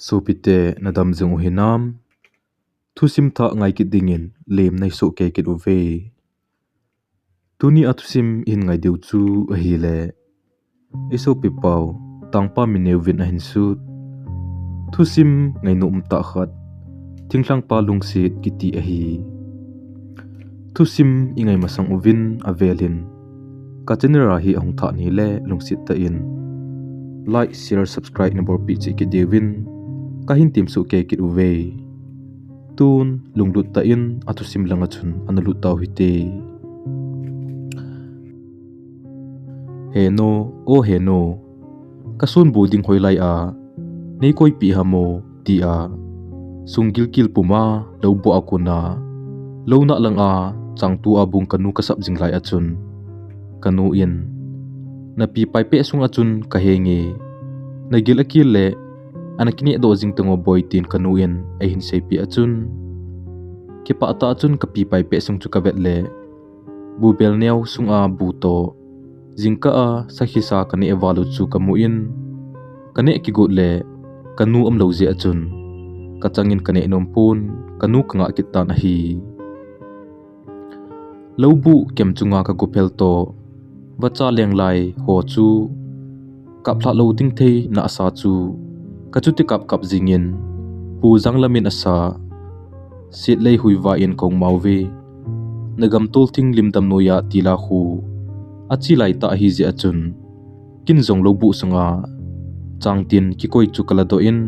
Sopite na damjung hinam thusim tha ngai ki dingin lem nai so ke kit uve tuni atusim in ngai deu chu a hi le iso pipau tangpa MINNEO vin a hin su thusim ngai num ta khat THINGLHANGPA LUNGSET ki ti a hi thusim ingai masang uvin avelin ka chenera hi ahong tha ni le lungsit ta in like share subscribe na bor pi chi ki devin ka hin tim su ke kit uve tun lunglut ta in atusim langa chun analu taw hite heno o heno kasun buding hoilai a nei koi pi hamo ti a sungil kil puma lobo akuna lona lang a changtu abung kanu kasap jinglai achun kanu in na pi pai pe sung achun ka henge na gil akil le anakini do jing tango boy tin kanu in a hin sei pi achun ki pa ta achun ka pi pai pe sung chu ka vet le bu bel neu sung a bu to jingka a sakhi sa kani evalu chu kamu in kane ki gut le kanu am lo je achun ka changin kane nom pun kanu kanga kitan a hi lobu kem chunga ka gopel to wacha leng lai ho chu kapla loading thei na asa chu kachuti kap jingin pu janglamin asa sit lei huiwa in kong mauve nagam tol thing limdam noya tila khu achi lai ta hi je achun kin zong lobu sunga changtin ki koi chu kala do in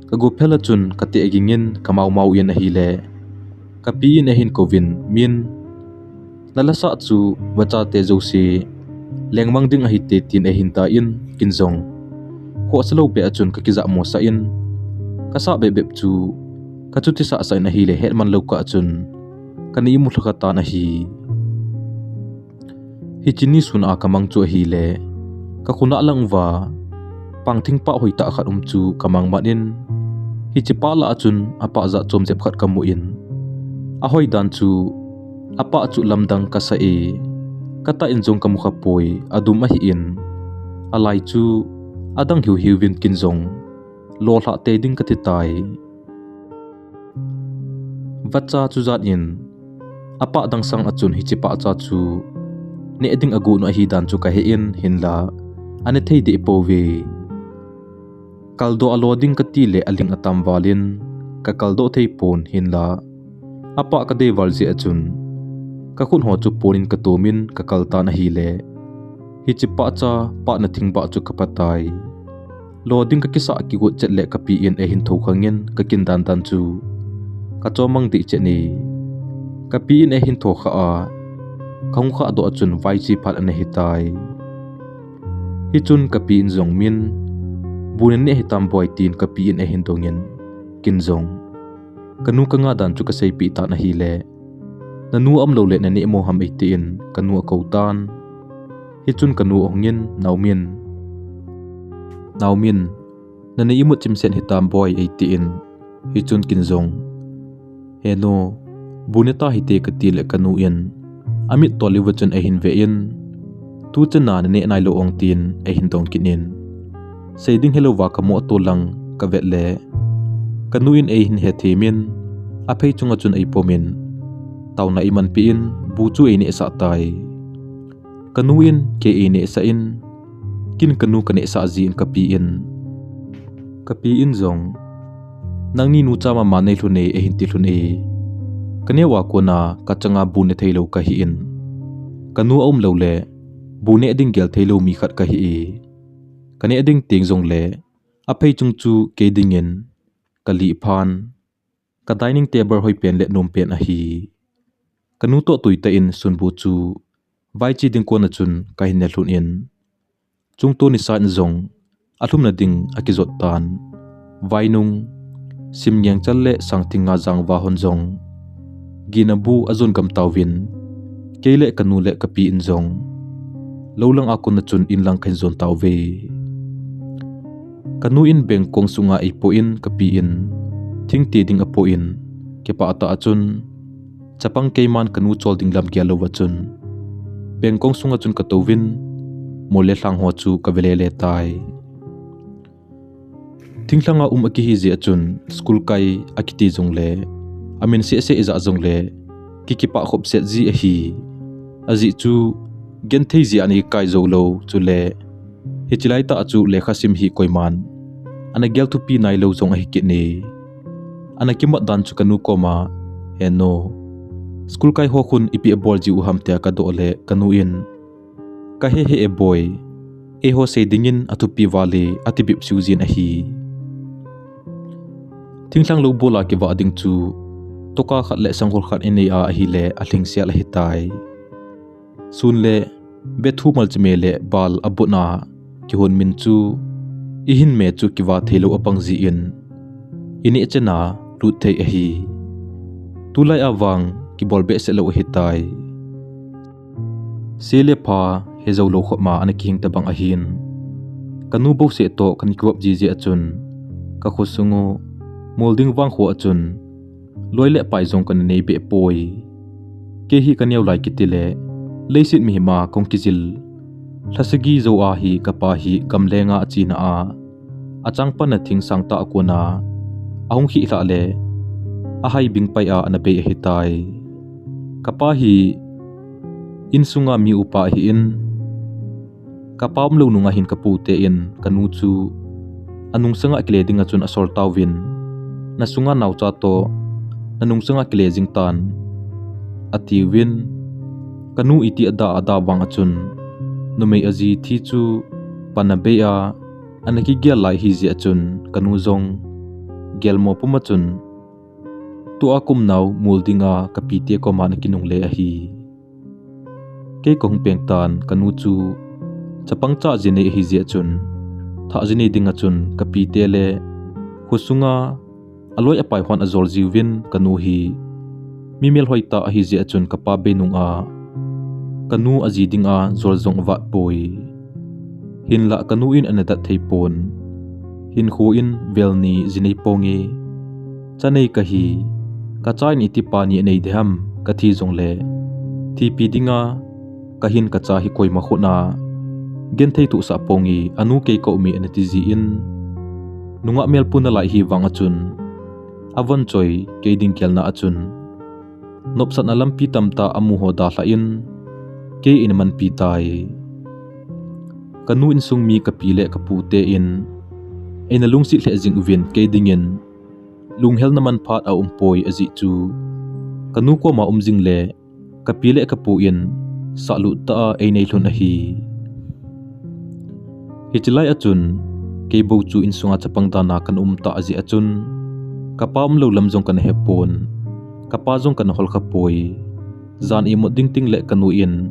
ka gopel achun kate agingin kamau mau yen a hi le kapi in a hin kovin min nalasa chu wacha te josi lengmang ding a hi te tin a hin ta in kinzong ho salo pe achun ka kiza mo sa in kasa be bep chu kachuti sa sa na hi le het man lo ka achun kani mu thaka ta na hi chini sun a kamang chu hi le ka khuna lang wa pangthing pa hoita khat chu kamang manin hi chipa la achun apa za chom jep khat kamu in a hoi dan chu apa chu lamdang ka sa e kata injong kamu kha poi adum a hi in alai chu adang hiu hiu vin kinjong lo hla te ding ka ti tai vacha chu zat in apa dang sang achun hi chipa cha chu ne ding agu no hi dan chu ka he in hinla ane thei de pove kaldo aloding ka ti le aling atam walin ka kaldo thei pon hinla apa ka de walji achun ka khun ho chu ponin ka tomin ka kalta na hi le hi chipa cha pa na thingba chu ka patai loading ka kisa ki go chetle ka pi in e hin tho khangin ka kin dan dan chu ka chomang di che ni ka pi in e hin tho kha a khong kha do achun vai chi phat ane hitai hi chun ka pi in zong min bunen ne hitam boy tin ka pi in e hin dongin kin zong kanu ka nga dan chu ka sei pi ta na hi le nanu am lo le na ni mo ham e tin kanu ko tan hi chun kanu ongin naumin na nei imut chimsen hitam boy e tin hi chun kin zong heno buneta hite ka ti le kanu in amit toliwachun e hin ve in tu chana ne nai lo ong tin e hin dong kinin seiding hello wa ka mo to lang ka vet le kanu in e hin he themin a phei chunga chun ei pomin tauna iman pi in bu chu e ni sa tai kanu in ke e ne sa in kin kanu ka ne sa ji in ka pi in zong nang ni nu chama ma nei thune e hin ti thune kane wa ko na ka changa bu ne thailo ka hi in kanu om lo le bu ne ding gel thailo mi khat ka hi kane ding ting zong le a phei chung chu ke ding in kali phan ka dining table hoi pen le nom pen a hi kanu to tuita in sun bu chu vai chi ding ko na chun ka hin ne hlun in chung to ni san zong athum na ding akizot tan vainung sim yang challe sangthing nga jang wa hon zong ginabu azon gam tawin keile kanu le kapi in zong lolang akon na chun in lang khen zon tawve kanu in bengkong sunga ipo in kapi in thing ti ding apo in ke pa ata achun chapang keiman kanu chol ding lam kya lo wachun bengkong sunga chun ka towin mole thlang ho chu ka vele le tai Thinglanga akihizi achun school kai akiti zongle amin se iza zongle kikipa khop set zi ahi azi chu genthei zi ani kai zolo chule hichilai ta achu lekha sim hi koiman ana gel tu pi nai lo zong ahi kitni ana kimat dan chu kanu koma heno school kai hokhun ipi bol ji u hamtia ka dole kanu in ka he e boy e ho se dingin atupi wale atibip siuzin ahi thingthlang lo bola ke wa ding chu toka khat le sanghol khat ene a hi le athing sia la hitai sun le bethu mal chme le bal abuna ki hon min chu ihin me chu ki wa thelo apang ji in ini chena ru thei a hi tulai awang ki bol be se lo hitai sele pha hezo lo khoma an ki hing tabang a hin kanu bo se to kan kiwap ji ji achun ka khosungu molding wang ho achun loile pai jong kan nei be poi ke hi kan yau lai kitile leisit mi ma kong kijil thlasagi zo a hi kapa hi kamlenga achina a achang pan thing sangta akuna ahung hi la le a hai bing pai a ana be hi tai kapa hi insunga mi upa hi in kapam lo nunga hin kapu te in kanu chu anung sanga kle dinga chun asol tawin na sunga naw cha to nanung sanga kle jing tan ati win kanu iti ada wang achun numei aji thi chu panabeya anaki gel lai hi ji achun kanu zong gelmo pumachun tu akum naw muldinga kapite ko man kinung le a hi ke kong pengtan kanu chu chapang cha jine hi ji achun tha jine dinga chun kapite le husunga aloi apai hon azol jiwin kanu hi mimel hoita hi ji achun kapa benung a kanu aji dinga zorzong wa poi hinla kanu in anada theipon hin kho in velni jinei pongi chanei kahi kachai ni ti pani nei dham kathi jongle thi pi dinga kahin kacha hi koi ma khona genthei tu sa pongi anu ke ko mi anati ji in nunga mel puna lai hi wanga chun avon choi ke ding kelna achun nopsat na lampi tamta amu ho da la in ke in man pi tai kanu in sung mi kapile kapute in ena lungsi hle jing uvin ke dingin lunghel naman phat a umpoi aji chu kanu ko ma umjing le kapile kapu in salu ta e nei hlun a hi hichilai achun ke bo chu in sunga chapang dana kan ta aji achun kapam lo lamjong kan hepon kapa jong kan hol khapoi zan i mo ding ting le kanu in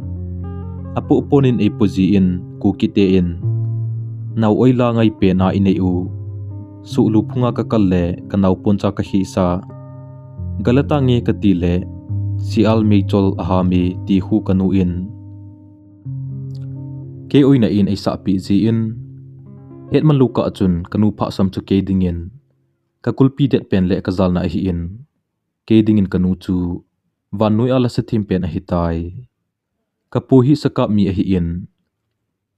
apu ponin e poji in ku kite in naw oila ngai pe na inei u su lu phunga ka kalle kanaw poncha ka hi sa galata nge kati le sial me chol ahami ti hu kanu in ke oina in ai sa pi ji in hetman luka achun kanu pha sam chu ke dingin ka kulpi det pen le ka zalna hi in ke dingin kanu chu van noi ala sa thim pen a hi tai ka pu hi saka mi a hi in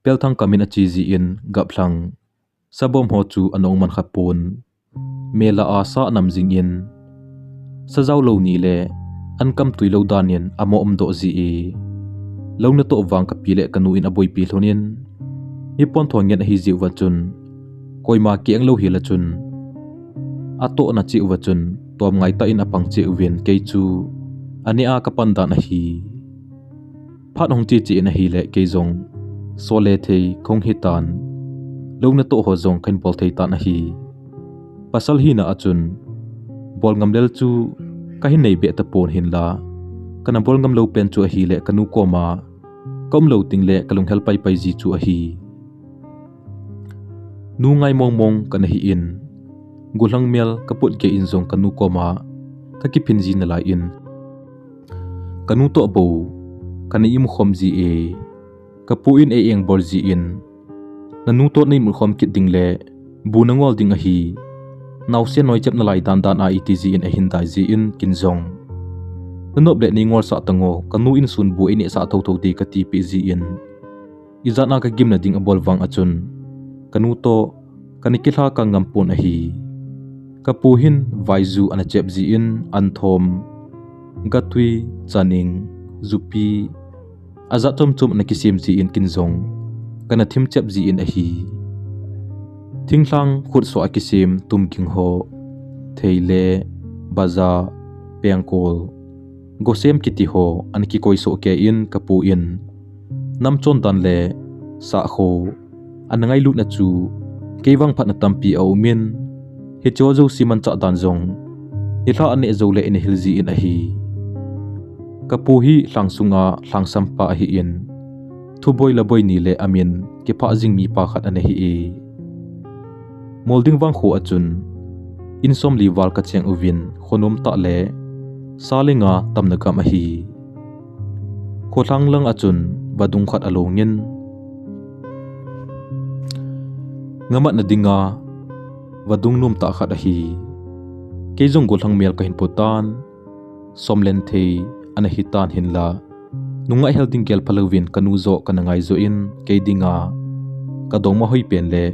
pelthang kamin a chi ji in gapthlang sabom ho chu anong man khapon mela asa namjing in sajaw lo ni le ankam tuilo danin amo do ji e lona to wang ka pile kanu in aboi pi thlonin mi pon thongen hi ji wachun koima ki anglo hi la chun ato na chi wachun tom ngai ta in apang chi wen ke chu ani a kapan dan a hi phat hong chi chi na hi le ke zong sole thei khong hi tan lona to ho zong khan bol thei tan a hi pasal hi na achun bol ngamlel chu ka hin nei be ta pon hin la kana bol ngam lo pen chu a hi le kanu koma kom lo ting le kalung hel pai pai ji chu a hi nu ngai mong mong kana hi in gulang mel kaput ke in zong kanu koma ka ki phin ji na la in kanu to bo kana im khom ji e kapu in e eng bor ji in nanu to nei mu khom kit ding le bu nangol ding a hi naw se noi chep na lai dan dan a itg in a hin dai ji in kin zong nanop le ni ngol sa tango kanu in sun bu ine sa tho tho ti ka ti pi ji in izana ka gim na ding a bol wang achun kanu to kanikila ka ngampun ahi kapuhin vaizu ana chepziin anthom gatui chaning zupi azatom chum na kisim ji in kinzong kana thim chepzi in ahi thinglang khut so akisim tumking ho theile baza pengkol gosem kiti ho anki koi so ke in kapu in namchon dan le sa kho anangai lu na chu kewang phat na tampi au min he chozo siman cha dan zong ila ane zo le in hilzi in ahi kapu hi langsunga langsampa hi in thuboi laboi ni le amin ke pha jing mi pa khat ane hi e molding wang kho achun insom li wal ka cheng uvin khonom ta le salinga tamna kam hi khothang lang achun badung khat alongin ngamat na dinga wadung num ta khat hi kejong golhang mel ka hin putan somlen thei ana hitan hinla nunga helding gel palawin kanuzo kanangai zo in kedinga kadongma hoi pen le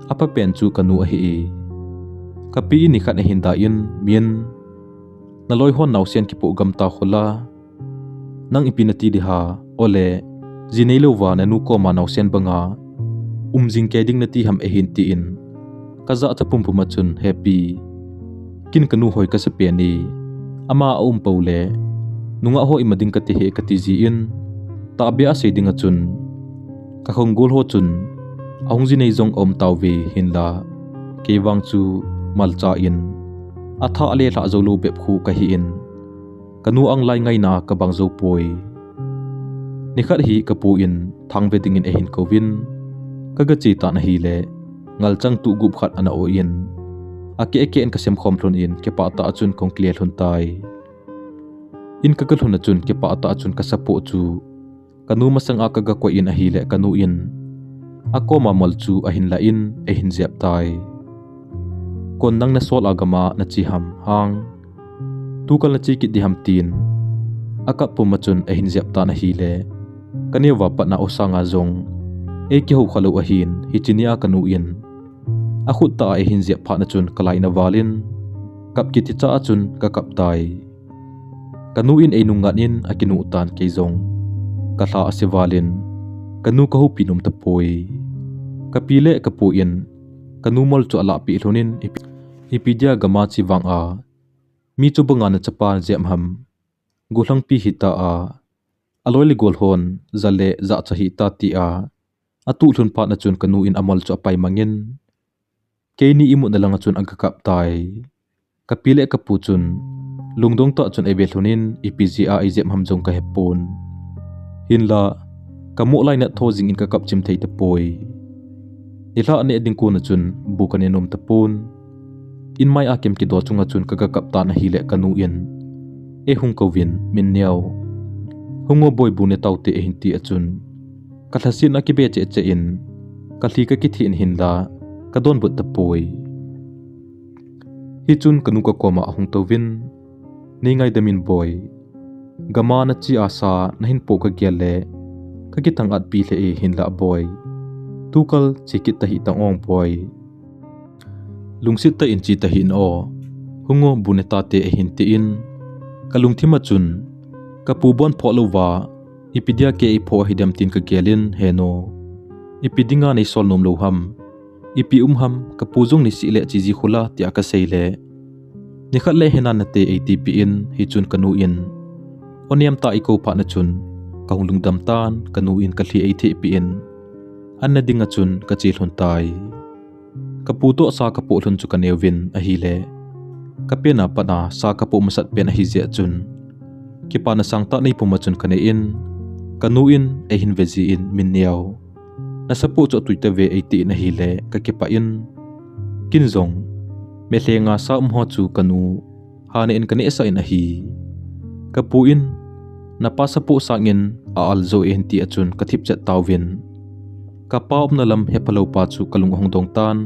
apa pen chu kanu hi kapi ni khat na hinda in mien naloi hon nausen ki pu gamta khola nang ipinati diha ole jineilo wa nanu ko ma nausen banga umjing keding nati ham ehin ti in kaza chapum pumachun happy kin kanu hoi ka sapeni ama paule nunga ho imading kati he kati ji in tabia se dinga chun ka khongul ho chun ahungji nei jong tawwe hinla kewang chu malcha in atha ale la zo lo bep khu ka hi in kanu ang lai ngai na ka bang zo poi nikhat hi kapu in thangve ding in ehin kovin kaga chi ta na hi le ngalchang tu gup khat ana o in ake en kasem khomlon in ke pa ta chun kong clear hun tai in kakal hun chun ke pa ta chun kasapo chu kanu masang akaga ko in a hi le kanu in akoma mol chu ahin la in ehin zep tai kon nang na sol agama na chi ham hang tukal na chi ki di ham tin aka pumachun ehin zep ta na hi le kanewa pa na osanga zong e ki ho khalo ahin hichinia kanu in akhut ta ehin zep pha na chun kalai na walin kap ki ti cha chun ka kap tai kanu in enungan in akinu tan ke zong katha asiwalin kanu ka hu pinum tapoi kapile kapu in kanu mol chu ala pi hlonin ipidia gama chi wang a mi chu banga na chapa jem ham gulang pi hita a aloi le gol hon zale za chahi ta ti a atu hlun pa na chun kanu in amal chu apai mangin keini imu na langa chun angka kap tai kapile kapu chun lungdong ta chun ebe hlonin ipga ijem ham jong ka hepon hinla kamu lai na thojing in ka kap chim thei te poi ila ane ding ko na chun bukane nom tapun in mai akem ki do chunga chun ka kap ta na hile kanu in e hung kovin MINNEO hungo boy bune taute e hinti achun kathasin akibe che in kathi ka ki thin hinda kadon but tapoi hi chun kanu ka koma hung tovin ningai damin boy gama na chi asa nahin po ka gele ka kitang at pi le e hinla boy tukal chikit tahi tang ong boy lungsit ta in chi tahin o hungo buneta te e hinti in kalungthima chun kapubon pholowa ipidia ke i pho hidam tin ka gelin heno ipidinga nei sol nom lo ham ipi ham kapuzong ni sile chiji khula tia ka seile nikhat le hena na te atp in hi chun kanu in oniam ta iko pha na chun kahunglung dam tan kanu in kathli atp in anna dinga chun ka chil hun tai kaputo sa kapu hlun chu kanewin a hi le kapena pana sa kapu masat pen a hi je chun kipana sangta nei puma chun kane in kanu in e hin veji in MINNEO na sapu chu tuite ve 80 na hi le ka kipa in kinzong me hlenga sa ho chu kanu hane in kane sa in a hi kapu in na pasapu sangin a alzo e hinti achun kathip chat tawin kapa na lam hepalo pa chu kalung hongdong tan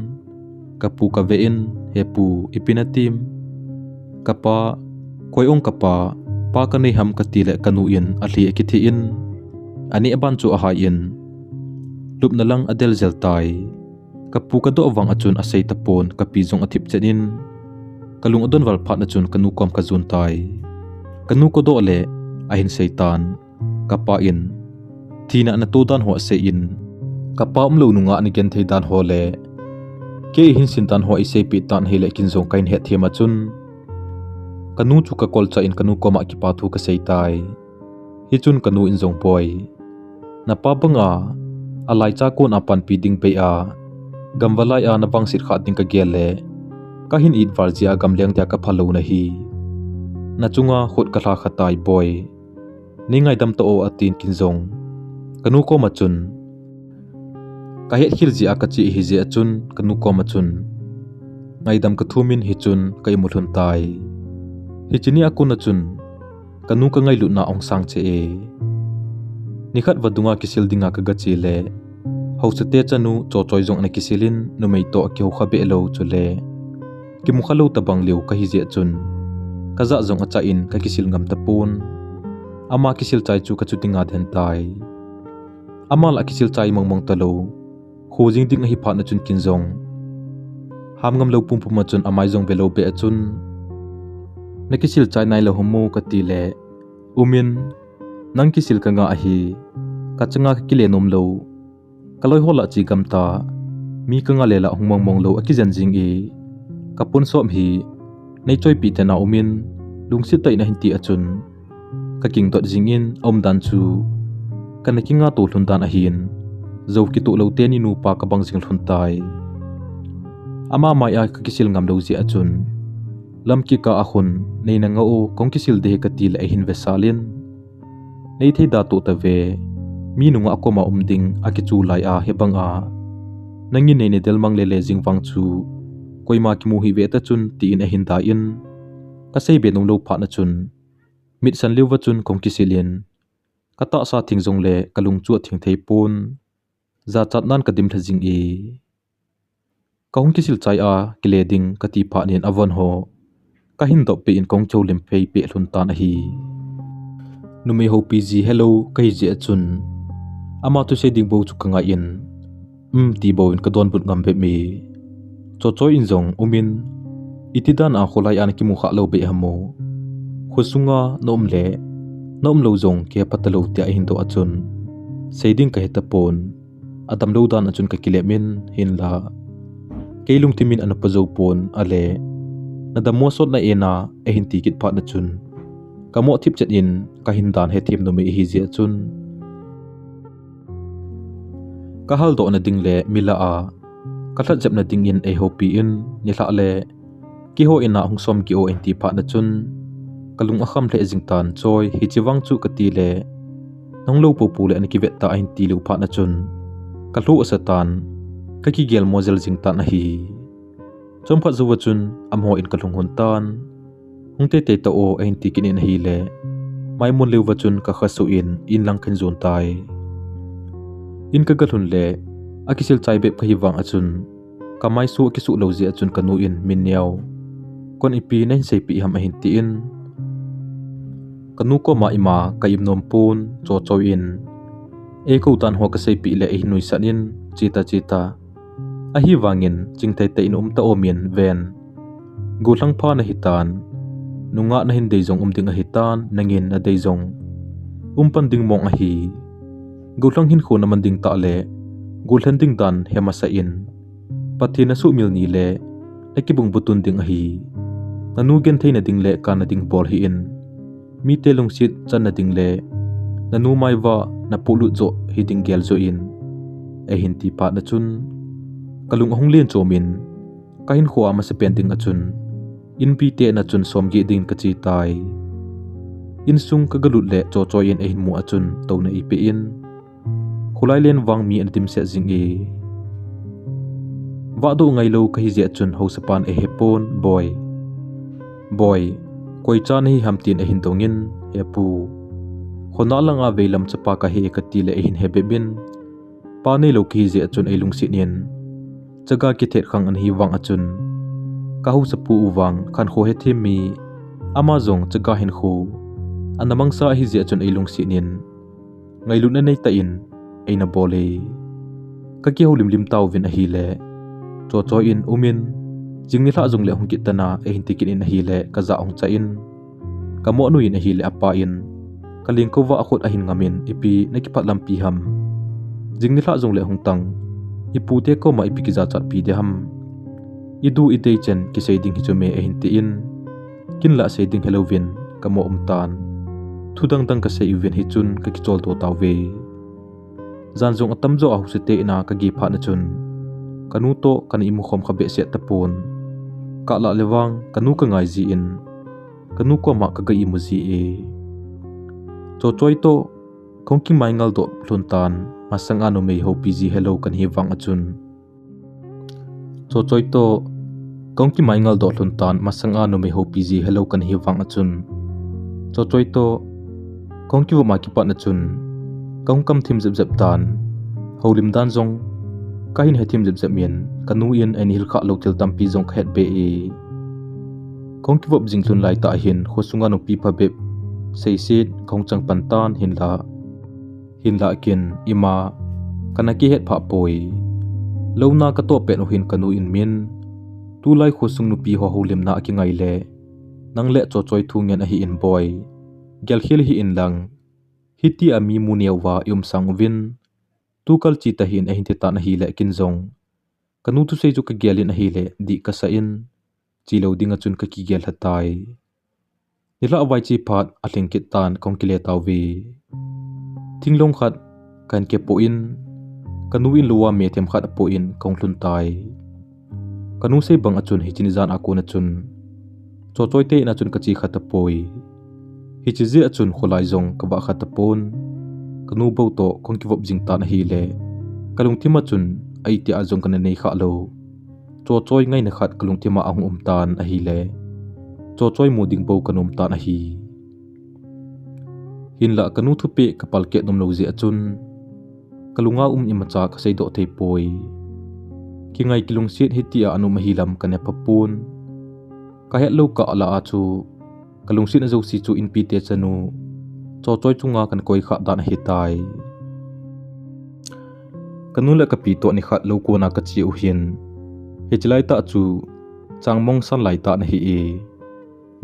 kapu ka ve in hepu ipinatim kapa koyong kapa pa kanei ham katile kanu in athli ekithi in ani aban chu aha in lup na lang adel zel tai kapu ka do awang achun asei tapon kapi zong athip chenin kalung adon wal phat na chun kanu kom ka zun tai kanu ko do le ahin seitan kapa in thina na to dan ho se in kapa lo nunga ni gen thei dan ho le ke hin sin tan ho isei pi tan hele kin zong kain he thema chun kanu chu ka kol cha in kanu koma ki pa thu ka sei tai hi chun kanu in zong poi na pa banga alai cha kon apan pi ding pe a gamwalai a na bang sit kha ding ka gele ka hin it varjia gamleng tia ka phalo na hi na chunga khot ka thla khatai boy ningai dam to o atin kin zong kanu ko ma chun ka het khil ji akachi hi je achun kanu ko ma chun ngai dam ka thumin hi chun kai muthun tai hi chini akuna chun kanu ka ngai lu na ong sang che e nikhat wadunga kisil dinga ka gachi le hausate chanu cho choi jong na kisilin numei to ki ho khabe lo chule ki mukhalo tabang leu ka hi je chun kaza jong acha in ka kisil ngam tapun ama kisil chai chu ka chutinga then tai ama la kisil chai mongmong talo khojing ding hi pha na chun kin zong ham ngam lo pum pum ma chun amai jong belo be achun na kisil chai nai lo homo ka ti le umin nang kisil ka nga hi ka changa ka kile nom lo kaloi hola chi gamta mi ka nga lela hongmong mong lo akijan jing e kapun som hi nei choi pi te na umin lungsit tai na hinti achun ka king dot jingin om dan chu kana kinga to hlun dan a hin zo ki to lo te ni nu pa ka bang jing hlun tai ama mai a ka kisil ngam lo ji achun lam ki ka ahun nei na nga o kong kisil de ka til a hin vesalin nei thei da to ta ve mi nunga akoma umding akichu lai a hebang a nangin nei ne delmang le le jingwang chu koima ki mu hi ve ta chun ti in a hin da in ka sei be nong lo pha na chun mit san liu wa chun kong kisilin kata sa thingjong le kalung chu thing thei pun za chat nan ka dim thajing e kong kisil chai a kile ding ka ti pha nin avon ho ka hin do pe in kong chou lem phei pe hlun tan a hi numei ho pg hello kai je chun ama tu se ding bo chu kanga in ti bo in ka don but ngam be mi cho choi in zong umin itidan a kholai an ki mu kha lo be hamo khusunga nom lo zong ke patalo tia hin do achun seiding ka heta pon atam lo dan achun ka kilemin hin la keilung timin an pazo pon ale nada mo sot na ena e hin tikit pha na chun kamo thip chat in ka hin dan he thim no me hi je chun ka hal do na ding le mila a ka thlat jap na ding in e hopi in ni hla le ki ho ina hung som ki o enti pha na chun kalung akham le jing tan choi hi chiwang chu ka ti le nong lo pu pu le an ki vet ta in ti lu pha na chun ka hlu asatan ka ki gel mozel jing tan a hi chom pha zuwa chun am ho in kalung hun tan hung te te to o ein ti kin in hi le mai mun lewa chun ka khasu in lang khan zon tai in ka galhun le akisil chai bep kha hiwang achun kamai su ki su lo ji achun kanu in MINNEO kon ipi nen sei pi ham a hin ti in kanu ko ma ima kaim nom pun cho cho in e ko tan ho ka sei pi le e nui sanin chita a hi wangin chingthai te in ta omin ven gulang pha na hitan nunga na hin dei jong ding a hitan nangin na dei jong pan ding mong a hi gulang hin khona man ding ta le gulhan ding dan hema sa in pathina su mil ni le ekibung butun ding a hi nanu gen theina ding le kana ding bol hi in mi te lungsit chan na ding le nanu mai wa na pulu zo hi ding gel zo in e hin ti pa na chun kalung hong len chomin ka hin kho ama se pen ding a chun in pi te na chun som gi ding ka chi tai in sung ka galut le cho cho in e hin mu a chun to na i pe in khulai len wang mi an tim se jing e wa do ngai lo ka hi je chun ho sapan e hepon boy koi chan hi hamtin e hin tongin epu khona langa veilam chapa ka he ka ti le e hin hebebin pa nei lo ki je chun e lungsi nin chaga ki thet khang an hi wang achun ka hu sapu uwang khan kho he them mi ama zong chaga hin khu anamang sa hi je chun e lungsi nin ngai lu na nei ta in eina bole ka ki ho lim taw vin a hi le cho in umin jingni hla zung le hung kitana hin tikin in hi le ka za ong cha in ka mo nu in hi le apa in kaling ko wa khot ahin ngamin ipi nakipat lampi ham jingni hla zung le hung tang ipu te ko ma ipi ki za chat pi de ham idu itei chen ki seiding hi chume hin ti in kin la seiding helovin ka mo tan thudang dang ka sei ven hi chun ka ki chol to taw ve zan zong atam zo a hu se te na ka gi pha na chun kanu to kan imu khom kha be se tapon ka la lewang kanu ka ngai ji in kanu ko ma ka ga imu ji e choi to kongki maingal do hlun tan masanga no mei ho pg hello kan hi wang achun choi to kongki maingal do hlun tan masanga no mei ho pg hello kan hi wang achun choi to kongki wa ma ki pa na chun kongkam thim zep zep tan holim dan zong kahin hetim zep zep mien kanu in ani hil kha lotel tampi zong khet be e kongki wop jingtlun lai ta hin khosunga no pi pha beb seisit khongchang pantan hinla kin ima kanaki het pha poi lona ka to pe no hin kanu in min tu lai khosung nu pi ho holim na ki ngai le nang le choi thungen a hi in boy gel khil hi in lang hiti ami MINNEO wa yum sang win tu kal chi ta hin a hin te ta na hi le kin zong kanu tu sei ju ka gelin a hi le di ka sa in chi lo dinga chun ka ki gel hatai nila awai chi phat a thleng kit tan kongkile taw vi thinglong khat kan ke po in kanu in luwa me them khat po in konglun tai kanu sei bang achun hi chin zan akona chun choi te na chun ka chi khat poi hi chi je achun khulai zong ka ba khat pon kanu bo to kongki wop jing ta na hi le kalung thima chun ai ti a zong kan nei kha lo choi ngai na khat kalung thima ahung tan a hi le choi mu ding bo kanum tan a hi hinla kanu thupe kapal ke nom lo ji achun kalunga imacha ka sei do thei poi ki ngai kilung sit hitia anu mahilam kane papun ka het lo ka ala achu kalung sit na zo si chu in pi te chanu choi chunga kan koi kha dan hi tai kanu la ka pi to ni khat lo ko na ka chi u hin hichlai ta chu changmong san lai ta na hi e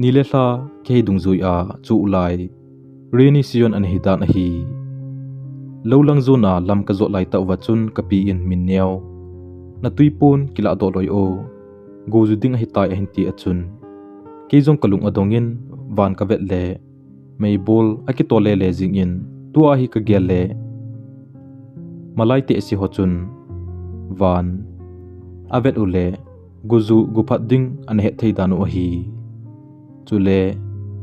nile hla ke dungzui a chu ulai reni sion an hi dan hi lo lang zona lam ka zo lai ta wa chun ka pi in MINNEO na tuipon kila do loi o go zu ding hi tai hin ti achun ke jong kalung adongin van ka vet le mei bol aki to le jing in tu a hi ka gel le malai te si ho chun van avet ule guzu guphat ding an he thei danu a hi chule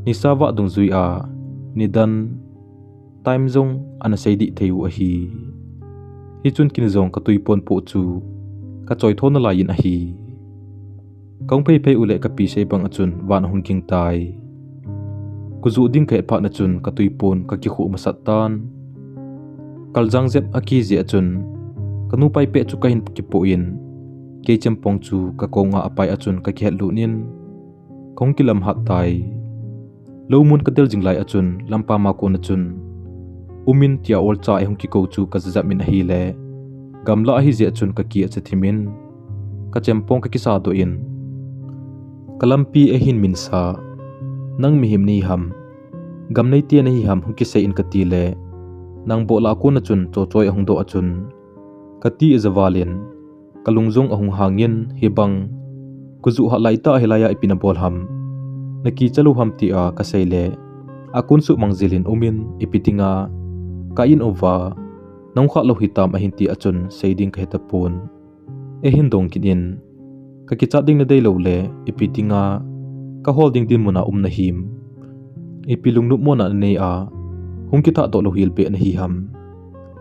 nisawa dungzui a nidan time zong ana seidi theu a hi hi chun kin zong ka tuipon po chu ka choi thona la in a hi kong phei ule ka pi sei bang achun wan hun king tai kuzu ding khe pha na chun ka tuipon ka ki khu masat tan kaljang zep aki je achun kanu pai pe chu ka hin ki po in ke champong chu ka konga apai achun ka khel lu nin kong kilam hat tai lomun ka del jinglai achun lampa ma ko na chun umin tia ol cha e hung ki ko chu ka za min hi le gamla hi je achun ka ki acha thimin ka champong ka ki sa do in kalampi e hin min sa nang mi him ni ham gam nei te nei ham hung ki se in ka ti le nang bo la ko na chun choi hung do achun ka ti zawalin kalungjong ahung hangin hebang kuzu ha laita helaya ipina bol ham naki chalu ham ti a ka seile akun su mangjilin umin ipitinga ka in ova nong kha lo hitam a hinti achun seiding ka hetapon e hin dong kinin ka ki chading na dei lo le ipitinga ka holding din muna na him ipilung nu mona nei a hung ki tha do lo hil pe na hi ham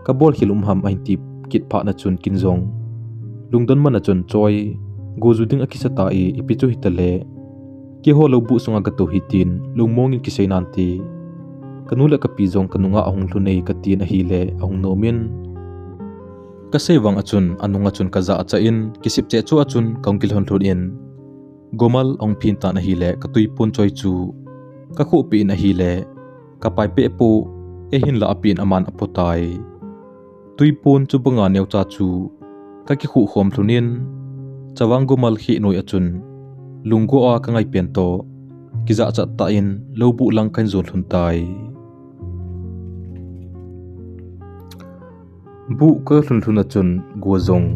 ka bol hilum ham a hinti kit pha na chun kinjong lungdon mana chon choi gozuding akisa ta e ipichu hitale ke ho lo bu sunga gato hitin lungmong in kisai nanti kanula ka pizong kanunga ahung lunei ka tin a hile ahung nomin ka sewang achun anunga chun ka za acha in kisip che chu achun kongkil hon thur in gomal ong phin ta na hile ka tuipon choi chu ka khu pi na hile ka pai pe pu e hin la apin aman apotai tuipon chu banga neu cha chu ka ki khu khom thunin chawanggo malhi noi achun lunggo a kangai pento kiza chat ta in lobu lang kan zon huntai bu ka hlun achun gozong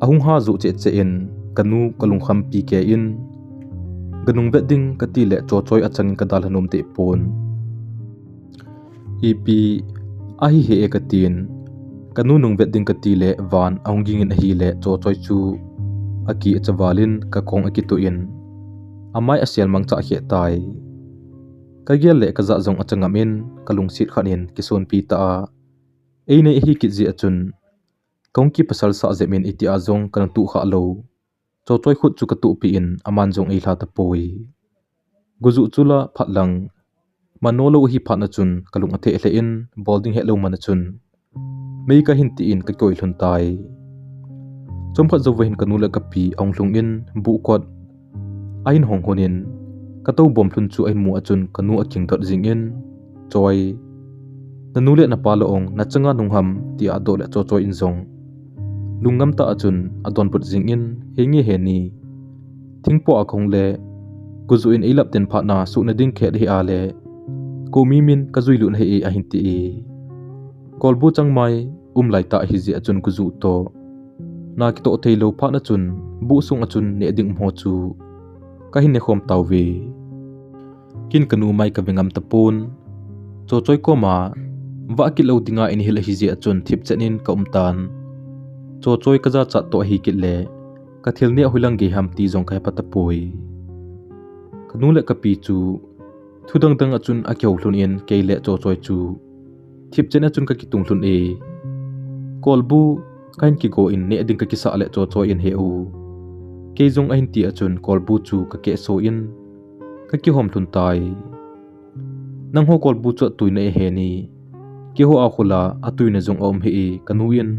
ahung ha zu che che in kanu kalungkham pi ke in ganung bedding katile chochoi achang kadal hanum te pon ipi ahi he ekatin kanu nung bedding katile van ahunging in ahi le chochoi chu aki chawalin ka kong akitu in amai asial mangcha he tai kagel le kaza zong achangamin kalungsit khanin kison pi ta eine hi kitji achun kongki pasal sa zemin iti azong kan tu kha lo chochoi khut chu ka tu pi in aman jong ei hla ta poi guzu chula phatlang manolo hi phatna chun kalung athe hle in bolding he lo man chun mei ka hin ti in ka koi hlun tai chomkha zowahin kanula kapi onglung in bu kot ain hong honin kato bom hlun chu ain mu achun kanu aking dot jing in choi nanule na paloong na changa nungham ti ado le chochoi in zong lungam ta achun adon put jing in hengi he ni thingpo akhong le guzu in ilap ten phatna su na ding khe hi ale ko mimin kazui lun he a hin ti kolbu changmai lai ta hi ji achun guzu to na ki to theilo phatna chun bu sung achun ne ding mo chu ka hin ne khom tawwe kin kanu mai ka bengam tapun chochoi ko ma wa ki lo dinga in hil hi ji achun thip chenin ka umtan chochoi kaza cha to hi kile ka thilne hulang ge ham ti jong khai patapoi kanu le ka pi chu thudang dang achun akyau hlun in keile chochoi chu thip chen achun ka kitung hlun e kolbu kain ki go in ne ding ka kisa le chochoi in he u ke jong ahin ti achun kolbu chu ka ke so in ka ki hom hlun tai nang ho kolbu chu tuine he ni ki ho akhula atuine jong om he kanuin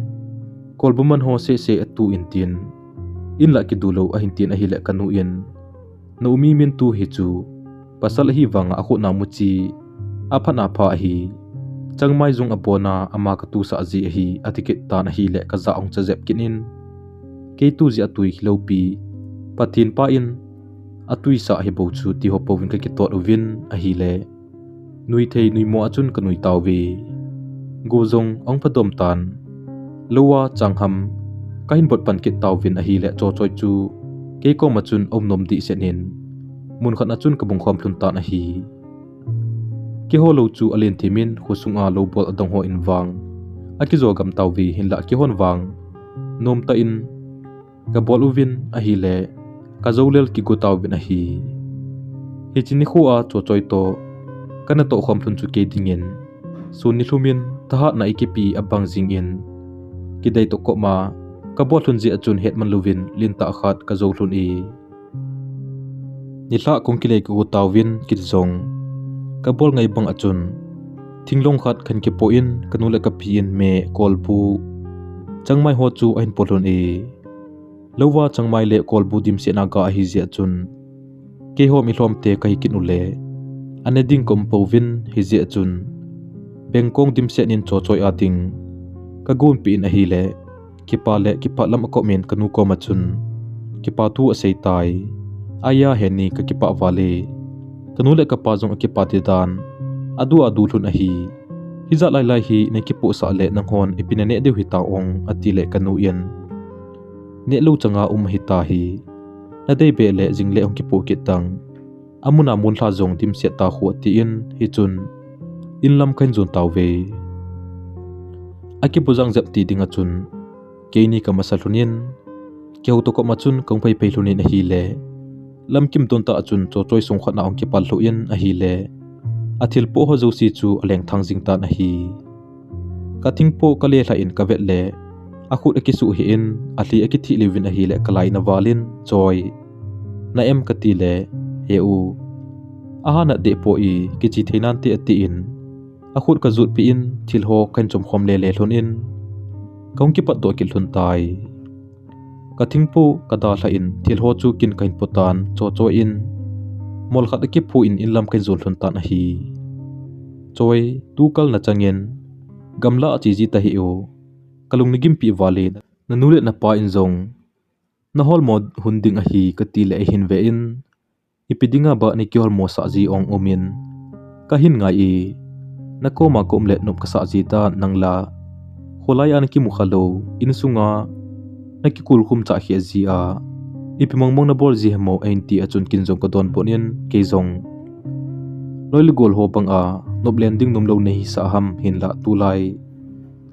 kolbu man ho se atu in tin in la ki dulo ahin tin a hi le kanuin no mi min tu hi chu pasal hi wanga akhu na muchi aphana pha hi changmai jung apona ama ka tu sa ji hi atikit tan hi le ka za ong chajep kinin ke tu ji atui hlopi pathin pa in atui sa hi bo chu ti ho povin ka ki tot ovin a hi le nui thei nui mo achun ka nui tawwe gozong ong padom tan lowa changham kahin bot pan ki tawvin a hi le chochoi chu ke ko machun omnom di senin mun khan achun ka bung khom hlun tan a hi ki ho lo chu alen thimin khusunga lo bol adong ho in wang aki zo gam tawwi hin la ki hon wang nom ta in ka bol uvin a hi le ka zolel ki go tawvin a hi hi chini khu a chochoi to kana to khom hlun chu ke dingin suni hlumin tha na ikipi abang jing in kidai to ko ma ka bol hlun ji achun het man lovin lin ta khat ka zo hlun e ni hla kongkile ku tawin ki zong ka bol ngai bang achun thinglong khat khan ki po in kanula ka pin me kolpu changmai ho chu ain polon e lowa changmai le kolbu dim se na ga hi ji achun ke ho mi hlom te kai kin ule ane ding kom povin hi ji achun bengkong dim se nin chochoi ating ka gon pi in a hi le ki pa lam ko men kanu ko machun ki pa tu asei tai aya he ni ka ki pa wale kanu le ka pa jong ki pa ti dan adu hlun a hi hiza lai hi ne ki pu sa le nang hon ipine ne de hi ta ong ati le kanu yen ne lo changa hi ta hi na dei be le jing le ong ki pu ki tang amuna mun hla jong dim se ta khu ti in hi chun in lam khain zon tawwe aki bujang jap ti dinga chun keini ka masal hunin keu to ko machun kong pai hlunin a hi le lam kim ton ta achun chochoi song khana ong ki pal hlu in a hi le athil po ho zo si chu aleng thang jing ta na hi ka thing po ka le hla in ka vet le akhut aki su hi in athli aki thi lewin a hi le kalai na walin choi na em ka ti le he u aha na de po i ki chi theinan ti ati in akhut ka zut pi in thil ho kan chom khom le hlun in kong ki pat do ki hlun tai ka thingpo ka da hla in thil ho chu kin kain potan cho in mol khat ki phu in lam kain zol hlun tan hi choi tu kal na changen gamla chi ji ta hi o kalung nigim pi wale na nule na pa in zong na hol mod hunding a hi ka ti le hin ve in ipidinga ba ni kyol mo sa ji ong umin kahin ngai i na ko ma kom le nup ka sa ji ta nangla holai an ki mukhalo insunga na ki kul khum cha hi ji a ipimong mong na bol ji hemo enti achun kinjong ko don ponin keizong loil gol ho pang a nop landing num lo nei sa ham hin la tulai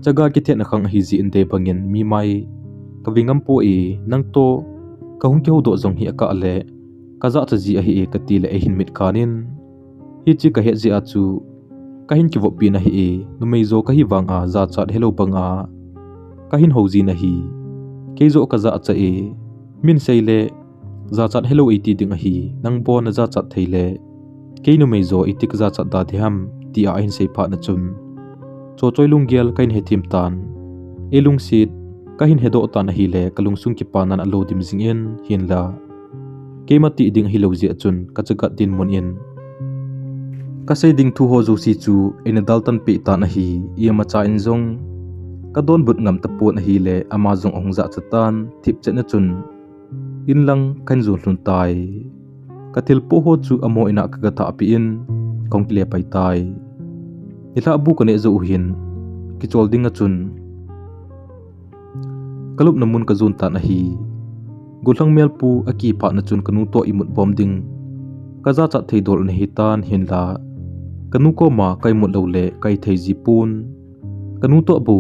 chaga ki the na khang hi ji inde bangin mi mai kawingam po e nang to kahung ke ho do jong hi aka le kaza cha ji a hi ka ti le hin mit khanin hi chi ka he ji a chu kahin ki vo pi na hi numei zo ka hi wang a za chat hello pang a kahin ho ji na hi keizo ka za cha e min seile za chat hello iti ding a hi nang bon na za chat theile keinu mei zo itik za chat da thiam ti a in sei pha na chun cho choi lunggel kain he thim tan e lungsit kahin hedo tan hi le kalungsung ki panan alo dim jing in hin la keima ti ding hi lo ji achun ka chaga tin mun in ka sei ding thu ho zo si chu in daltan pe tan hi yama cha in zong ka don but ngam ta pon hi le ama zong ong za chatan thip che na chun in lang kan zu hlun tai ka thil po ho chu amo ina ka ga tha pi in kong kle pai tai ila bu ko ne zo hin ki chol ding a chun kalup namun ka zun ta na hi gulang mel pu aki pha na chun kanu to imut bom ding ka za cha thei dol ne hi tan hin la kanu ko ma kai mut lo le kai thei ji pun kanu to bu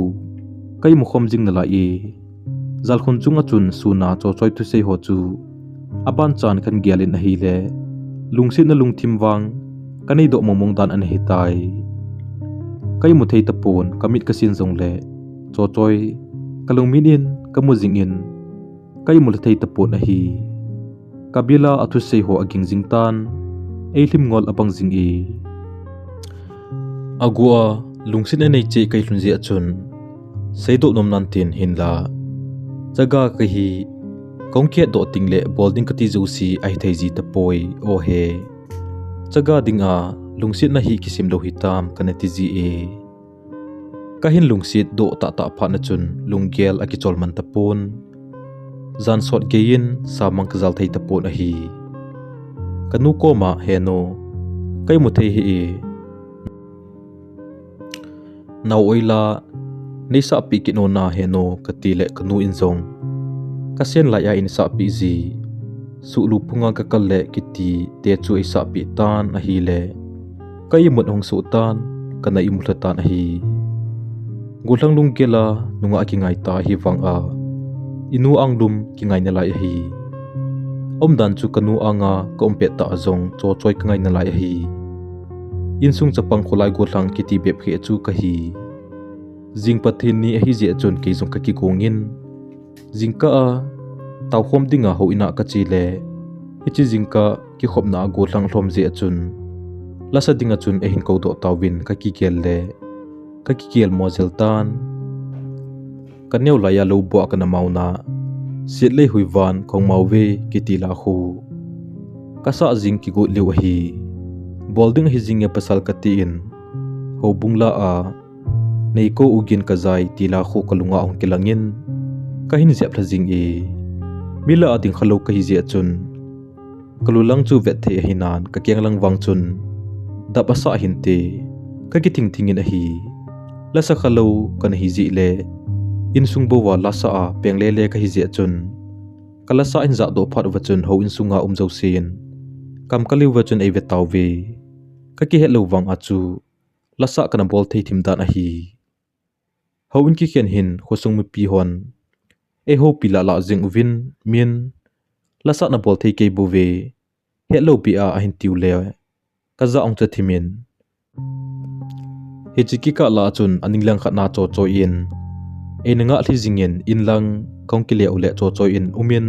kai mu khom jing na la e zal khun chunga chun suna cho choi thu sei ho chu aban chan khan gialin a hi le lungsit na lungthim wang kanei do momong dan an hi tai kai mu thei ta pon kamit ka sin jong le cho choi kalung min in kamu jing in kai mu thei ta pon a hi kabila athu sei ho aging jing tan ei hlim ngol abang jing e agua lungsit na nei che kai hlun ji achun seido nom nan tin hin la chaga ka hi kongkhe do tingle bolding kati josi ai thei ji ta poi o he chaga dinga lungsit na hi kisim lo hi tam kanati ji e kahin lungsit do ta ta pha na chun lunggel aki cholman ta pon zan sot gein samang kazal thei ta pon a hi kanu ko ma he no kai mu thei hi e naw oila nei sa pi ki no na he no kati le kanu in zong kasen la ya in sa pi ji su lu punga ka kal le kiti te chu ai sa pi tan a hi le kai mut hong su tan kana i mutla tan a hi gulang lung kela nunga ki ngai ta hi wang a inu anglum ki ngai na lai a hi om dan chu kanu anga kompe ta azong cho choi ka ngai na lai a hi insung chapang khulai gulang kiti bep khe chu ka hi jing pathin ni a hi je chon ke jong ka ki kongin jingka a taw khom dinga ho ina ka chi le ichi jingka ki khopna go tlang hlom je chun lasa dinga chun e hin ko do tawin ka ki kel le ka ki kel mozel tan kaneu la ya lo bo ka na mauna sit le huiwan khong mauwe ki ti la khu ka sa jing ki go lew hi bolding hi jing ya pasal ka ti in ho bungla a nei ko ugin ka zai ti la khu kalunga ong kilangin kahin zep la jing e mila ading khalo ka hi je chun kalulang chu vet the hinan ka keng lang wang chun dap asa hin te ka ki thing thingin a hi lasa khalo kan hi ji le in sung bo wa lasa a pengle le ka hi je chun kalasa in za do phat wa chun ho in sunga jo sin kam kaliw wa chun e vet taw ve ka ki hello wang a chu lasa kana bol thei thim dan a hi ho in ki khen hin khosung mi pi hon e ho pila la jing win min lasa na bol thei ke bu ve hello pi a hin tiu le kaza ong cha thimin he chiki ka la chun aning lang khat na cho cho in e nga thli jingen in lang kongkile ule cho cho in umin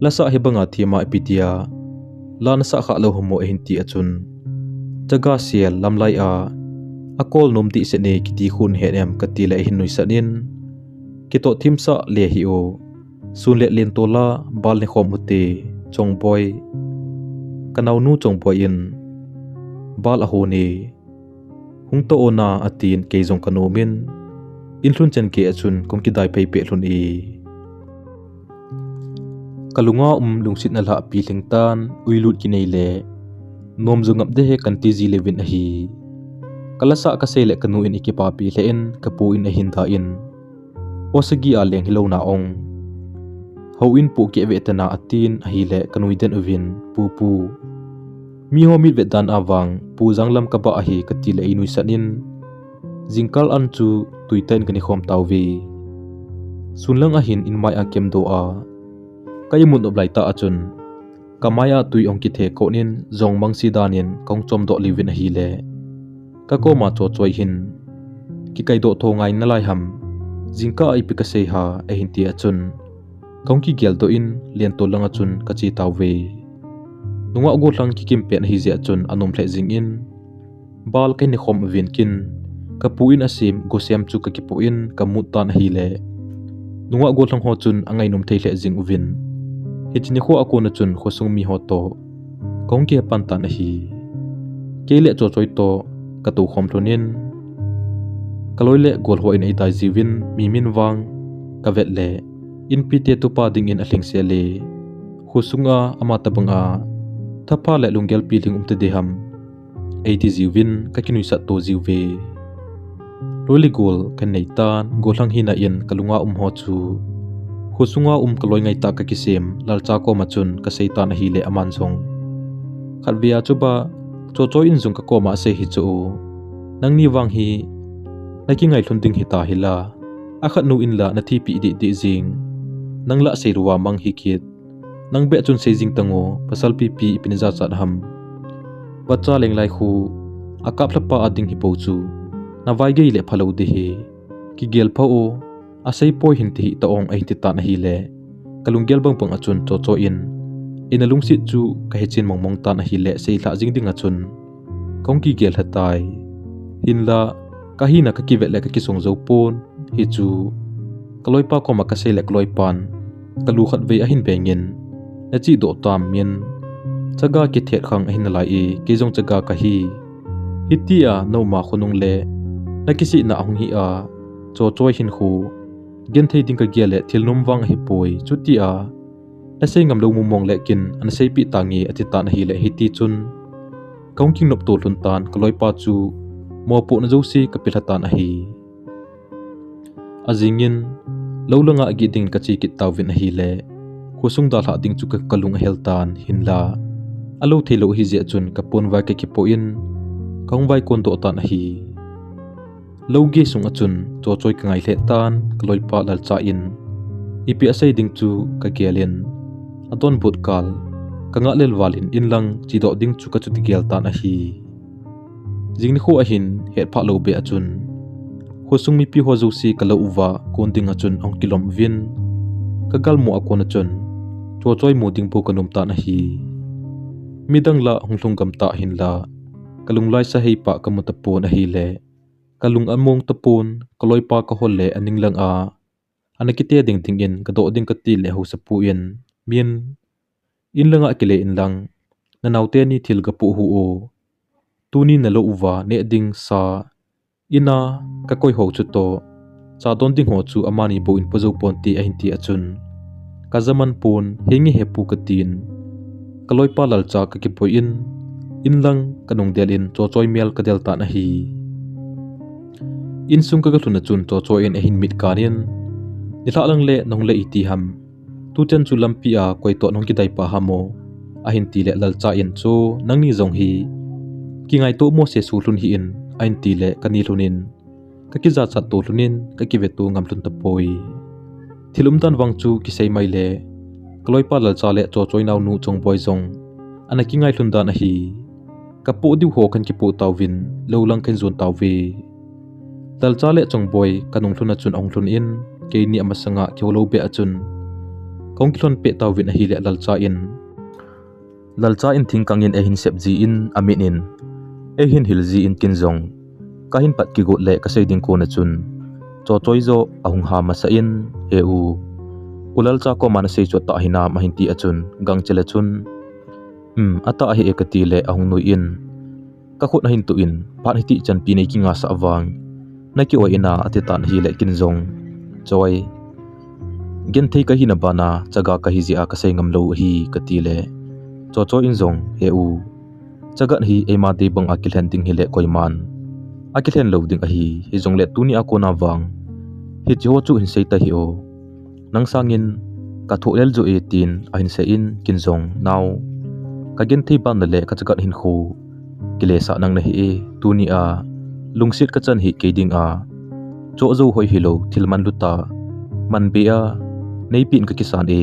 lasa he banga thima epitia lan sa kha lo homo hin ti achun chaga sial lamlai a akol nom ti se ne kiti khun he em kati la hin noi sanin kito thimsa le hi o sun le len tola bal ne khom hute chong boy kanau nu chong boy in bal a ho ne hung to ona atin ke jong kanomin in hlun chen ke achun kong ki dai pei pe hlun e kalunga lungsit na la piling tan uilut kinai le nom zungap de he kan tizi levin a hi kalasa ka sele kanu in ikipa pi leen kapu in a hinda in osagi a leng hilo na ong ho in pu ke vetana atin a hi le kanui den uvin pu mi ho mit vetan awang pu janglam ka ba a hi kati le inui sanin jingkal an chu tuiten kani khom tawvi sunlang a hin in mai a kem do a kaymun oblai ta achun kamaya tui ong ki the ko nin zong mangsi danin kong chom do livin a hi le ka ko ma cho choi hin ki kai do tho ngai na lai ham jingka ai pika sei ha a hin ti achun kong ki gel do in lian to langa chun ka chi tawve nunga go thlang ki kim pe na hi zia chun anom hle jing in bal kai ni khom vin kin ka pu in asim go sem chu ka ki pu in ka mut tan hi le nunga go thlang ho chun angai nom thei hle jing uvin hitini kho akona chun khosung mi ho to kong ke pan tan hi kele cho choi to ka tu khom thlonin kaloile gol ho in ai dai jiwin mi min wang ka vet le in pite tu pa ding in a hling se le khusunga ama tabanga thapa le lungel piling umte de ham ai ti jiwin ka kinui sa to jiwe loli gol kan nei tan golang hina in kalunga ho chu khusunga kaloi ngai ta ka kisem lalcha ko machun ka seitan hi le aman song khalbia chuba cho cho in zung ka ko ma se hi chu nangni wang hi naki ngai hlunding hi ta hila akhat nu in la na thi pi di jing nangla seiruwa mang hi kit nang be chun seijing tango pasal pi pinza chat ham bacha lenglai khu akap lapa ading hi po chu na vai ge le phalo de hi ki gel pha o asai poi hin ti ta ong ai ti ta na hi le kalunggel bang pang achun cho cho in lungsit chu ka hechin mongmong ta na hi le sei la jing ding achun kong ki gel hatai hin la ka hi na ka ki ve le ka ki song zo pon hi chu kaloi pa ko ma ka sei le kloi pan kalu khat ve a hin bengin na chi do tam min chaga ki the khang a hin lai e ke jong chaga ka hi hitia no ma khunung le na ki si na hong hi a cho choi hin khu gen thei ding ka giale thilnum wang hi poi chuti a na sei ngam lo mu mong le kin an sei pi tangi ati tan hi le hiti chun kong king nop to lun tan kloi pa chu mo pu na josi ka pilatan a hi azingin lo langa gi ding ka chi kit tawin a hi le khusung da la ding chu ka kalung heltan hinla alo thelo hi je chun ka pon wa ke ki po in kong vai kon do tan a hi loge sung achun cho choi ka ngai hle tan kloi pa lal cha in ipi asai ding chu ka kialin adon butkal kanga lel walin inlang chi do ding chu ka chu ti gel tan a hi jingni kho a hin het pha lo be achun khosung mi pi ho zo si kala uwa kon ding achun ong kilom vin ka gal mo akon achun cho choi mo ding po kanum tan a hi midang la hunglung gam ta hin la kalung lai sa hei pa kamutapon a hi le kalung among tapon kaloi pa ka hol le aning lang a anakite ding in ka do ding ka ti le ho sa pu in min in langa kile in lang na naute ni thil ka pu hu o tuni na lo uwa ne ding sa ina ka koi ho chu to cha don ding ho chu amani bo in pozo pon ti a hin ti achun ka zaman pon hengi he pu ka tin kaloi pa lal cha ka ki poi in lang kanung del in cho choi mel ka del ta na hi in sung ka thuna chun cho cho in a hin mit kanin ni thla lang le nong le iti ham tu chen chu lampi a koi to nong ki dai pa hamo a hin ti le lal cha in chu nang ni zong hi ki ngai to mo se su hlun hi in a hin ti le kani hlunin ka ki za chat to hlunin ka ki ve tu ngam hlun ta poi thilum tan wang chu ki sei mai le kloi pa lal cha le cho choi naw nu chong boy zong ana ki ngai hlun dan a hi ka pu diu ho kan ki pu tawin lo lang kan zon tawve dal cha le chong boy kanung hluna chun ong hlun in ke ni amasanga ke lo be achun kong klon pe tawin a hi le lal cha in thing kangin a hin sep ji in amin in a hin hil ji in kin zong ka hin pat ki go le ka sei ding ko na chun cho choi zo ahung ha ma sa in e u ulal cha ko man sei cho ta hina ma hin ti achun gang chela chun ata a hi ekati le ahung noi in ka khut na hin tu in pat hi ti chan pi nei ki nga sa awang na ki oi ina ati tan hi le kin zong choi gen thei ka hi na bana chaga ka hi zia ka sei ngam lo hi ka ti le cho in zong he u chaga hi ema de bang akil hen ding hi le koiman akil hen lo ding a hi zong le tu ni akona wang hi chu chu hin sei ta hi o nang sangin ka tho lel zo e tin a hin se in kin zong naw ka gen thei ban na le ka chaga hin khu kile sa nang na hi e tu ni a lungsit ka chan hi ke ding a cho zo hoi hilo thilman luta man be a nei pin ka kisan e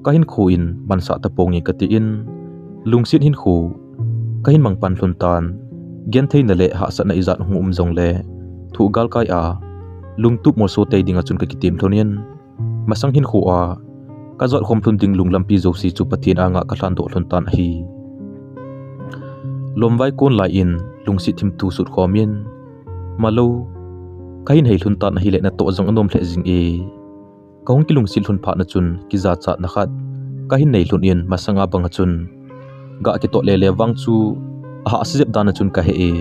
ka hin khu in ban sa ta pongi ka ti in lungsit hin khu ka hin mang pan hlun tan gen thei na le ha sa na izat hu zong le thu gal kai a lungtup mo so te dinga chun ka kitim thonin masang hin khu a ka zot khom thun ding lunglam pi zo si chu pathin anga ka hlan do hlun tan hi lomwai kon lai in lungsi thim tu sut khomin malo kain hei hlun tan hi le na to zong anom hle jing e kaung ki lungsi hlun pha na chun ki za cha na khat kahin nei hlun in masanga bang chun ga ki to le le wang chu a sip dan na chun ka he e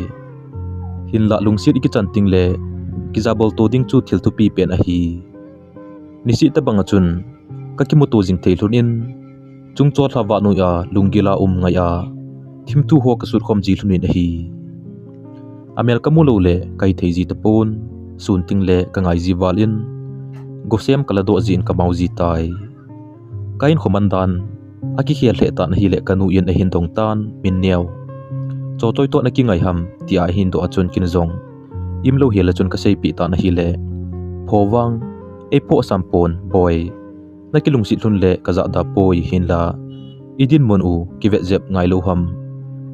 hin la lungsi ki chan ting le ki za bol to ding chu thil tu pi pen a hi nisi ta bang chun ka ki mo to jing thei hlun in chung cho thawa nu ya lungila ngai a thim tu ho ka sur khom ji hlunin a hi amel ka mu lo le kai thei ji tapon sun ting le ka ngai ji walin gosem kala do jin ka mau ji tai kain khomandan aki khial he ta na hi le kanu yen a hin dong tan MINNEO cho toi to na ki ngai ham ti a hin do achon kin zong im lo hela chon ka sei pi ta na hi le phowang e pho sampon boy na ki lungsi hlun le ka za da poi hin la idin mon u ki vet zep ngai lo ham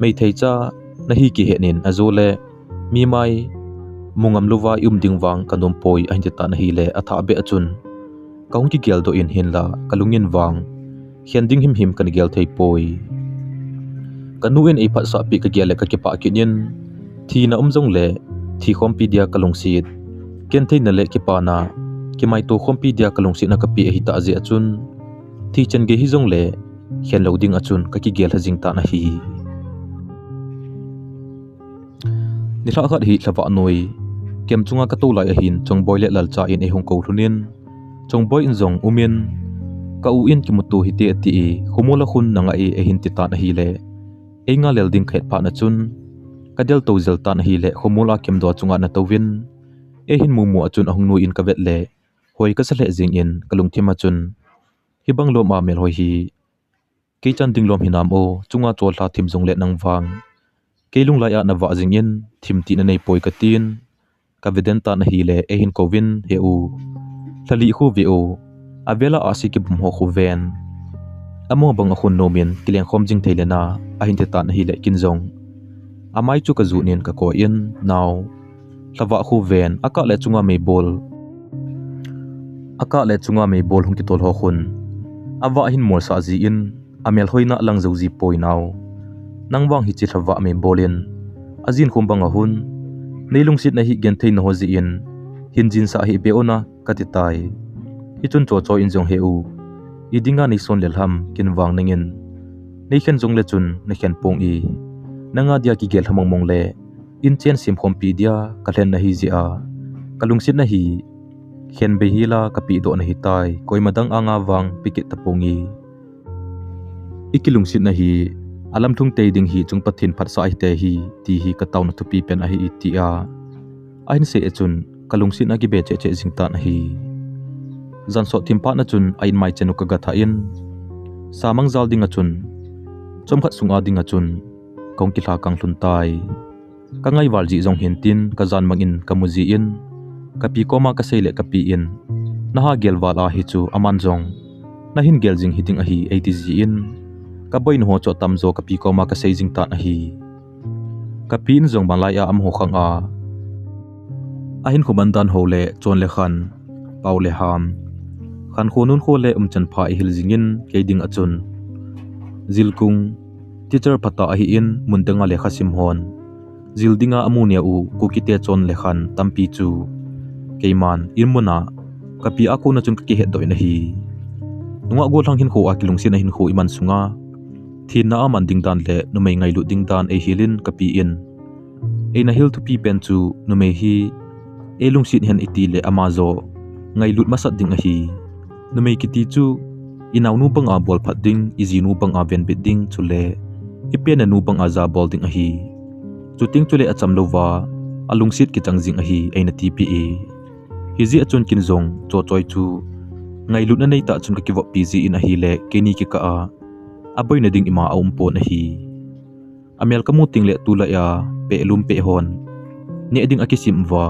mei thei cha na hi ki henin azole mi mai mungam luwa ding wang kanom poi ahin ta na hi le atha be achun kaung ki gel do in hin la kalungin wang hian ding him kan gel thei poi kanu en e phat sa pi ka gel ka ki pa kinin thi na zong le thi khom pi dia kalung sit ken thei na le ki pa na ki mai to khom pi dia kalung sit na ka pi hi ta je achun thi chen ge hi zong le hian lo ding achun ka ki gel ha jing ta na hi ni tha khat hi thlawa noi kem chunga ka to lai a hin chong boy le lal cha in e hong ko thunin chong boy in zong umin ka u in ki mutu hi te ti e khomola khun nanga e hin ti ta na hi le e nga lel ding khet pha na chun ka del to zel ta na hi le khomola kem do chunga na towin e hin mu mu achun ahung nu in ka vet le hoi ka sale jing in kalung thima chun hi bang lo ma mel hoi hi ke chan ding lom hinam o chunga chol hla thim zong le nang wang keilung la ya na wa jing in thim ti na nei poi ka tin ka veden ta na hi le e hin kovin he u thali khu vi o avela asi ki bum ho khu ven amo bang a khun nomin kileng khom jing theile na a hin te ta na hi le kin zong amai chu ka zu nin ka ko in now thawa khu ven aka le chunga me bol hung ki tol ho khun awa hin mor sa ji in amel hoina lang zo ji poi now nangwang hi chi thawa me bolin azin khum bang a hun neilung sit na hi gen thei na ho ji in hinjin sa hi be ona katitai hi chun cho in jong he u idinga ni son lel ham kin wang ningin nei khen jong le chun na khen pong i nanga dia ki gel hamong mong le in chen sim khom pi dia ka len na hi ji a kalung sit na hi khen be hi la ka pi do na hi tai koi madang anga wang pikit tapongi ikilung sit na hi alam thung te ding hi chung pathin phat sa te hi ti hi ka taw na thupi pen a hi ti a ain se echun kalung sit na ki be che jing ta na hi zan so thimpa na chun ain mai chenu ka ga tha in samang zal ding a chun chom khat sunga ding a chun kong ki thla kang hlun tai ka ngai wal ji jong hin tin ka zan mangin ka muji in ka pi koma ka sei le ka pi in na ha gel wala hi chu aman jong na hin gel jing hiting a hi 80 ji in ka boin ho cho tamzo ka pi koma ka sei jing ta na hi ka pin jong banglai a am ho khang a ahin khumandan ho le chon le khan pau le ham khan khonun kho le chan pha hil jingin keiding achun zilkung teacher phata a hi in muntenga le khasim hon zildinga amunia u kukite chon le khan tampi chu keiman irmuna kapi aku na chun ki het doi na hi nunga gol hang hin kho akilung sin hin kho iman sunga thin na aman ding dan le numei ngai lu ding dan e hilin kapi in e na hil to pi pen chu numei hi e lung sin hen iti le amazo ngai lut masat ding a hi namay kiti chu inawnu bang a bol phat ding izinu bang a ven bit ding chule ipian anu bang a za bol ding a hi chuting chule acham lova alungsit ki changjing a hi aina TPA hizi achun kin zong cho choi chu ngai lut na nei ta chun ka kiwa PG in a hi le keni ki ka a aboy na ding ima a umpo na hi amel kamu ting le tu la ya pe lum pe hon ni ading akisim wa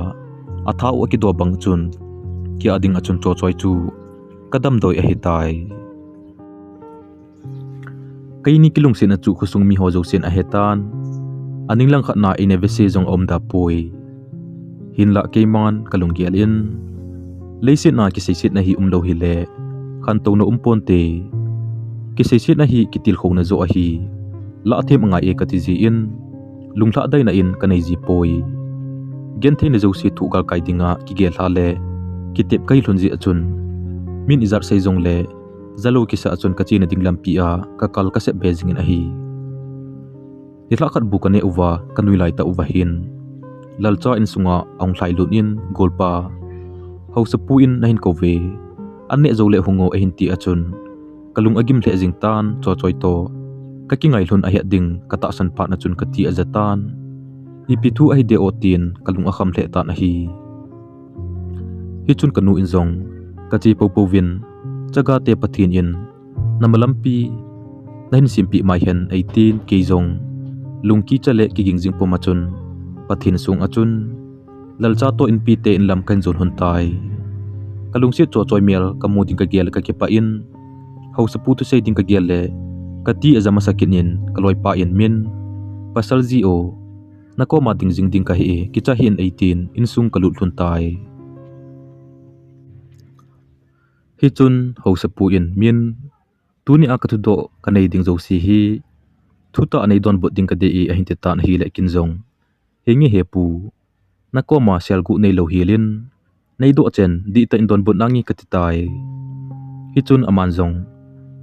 athau akido bang chun ki ading achun cho choi chu kadam doi a hitai kaini kilung sin achu khusung mi ho jo sin a hetan aning lang khat na inevese jong omda poi hinla keiman kalung gialin leisit na ki seisit na hi umlo hi le khan to no umponte ki seisit na hi kitil khona zo a hi la them anga e katiji in lungla dai na in kanai ji poi gen thein zo si thu gal kai dinga ki gel ha le ki tep kai lunji achun min izar sei jong le zalo ki sa achun kachi na dinglam pi a ka kal ka se bezing in a hi nitla khat bukane uwa kanui lai ta uwa hin lalcha in sunga ong hlai lut in golpa ho sapu in nahin ko ve anne zo le hungo a hin ti achun kalung agim le jing tan cho choi to ka ki ngai hlun a hi ding kata san pa na chun ka ti azatan ipitu ai de otin kalung a kham le ta na hi hi chun kanu in zong ka chi po vin chaga te pathin in namalampi nahin simpi mai hen 18 ke zong lungki chale ki gingjing po machun pathin sung achun lalcha to in pi te in lam kan zon hun tai kalungsi cho choi mel kamuding ka gel ka kepa in ho sapu tu sei ding ka gel le kati azama sakinin kaloi pa in min pasal ji o nako ma ding jing ding ka hi kicha hin 18 in sung kalut hlun tai hi chun ho sapu in min tuni akathu do kanai ding zo si hi thuta anei don bot ding ka de a hin te ta na hi le kin zong hingi he pu nako ma sel gu nei lo hilin nei do chen di ta in don bot nangi ka ti tai hi chun aman zong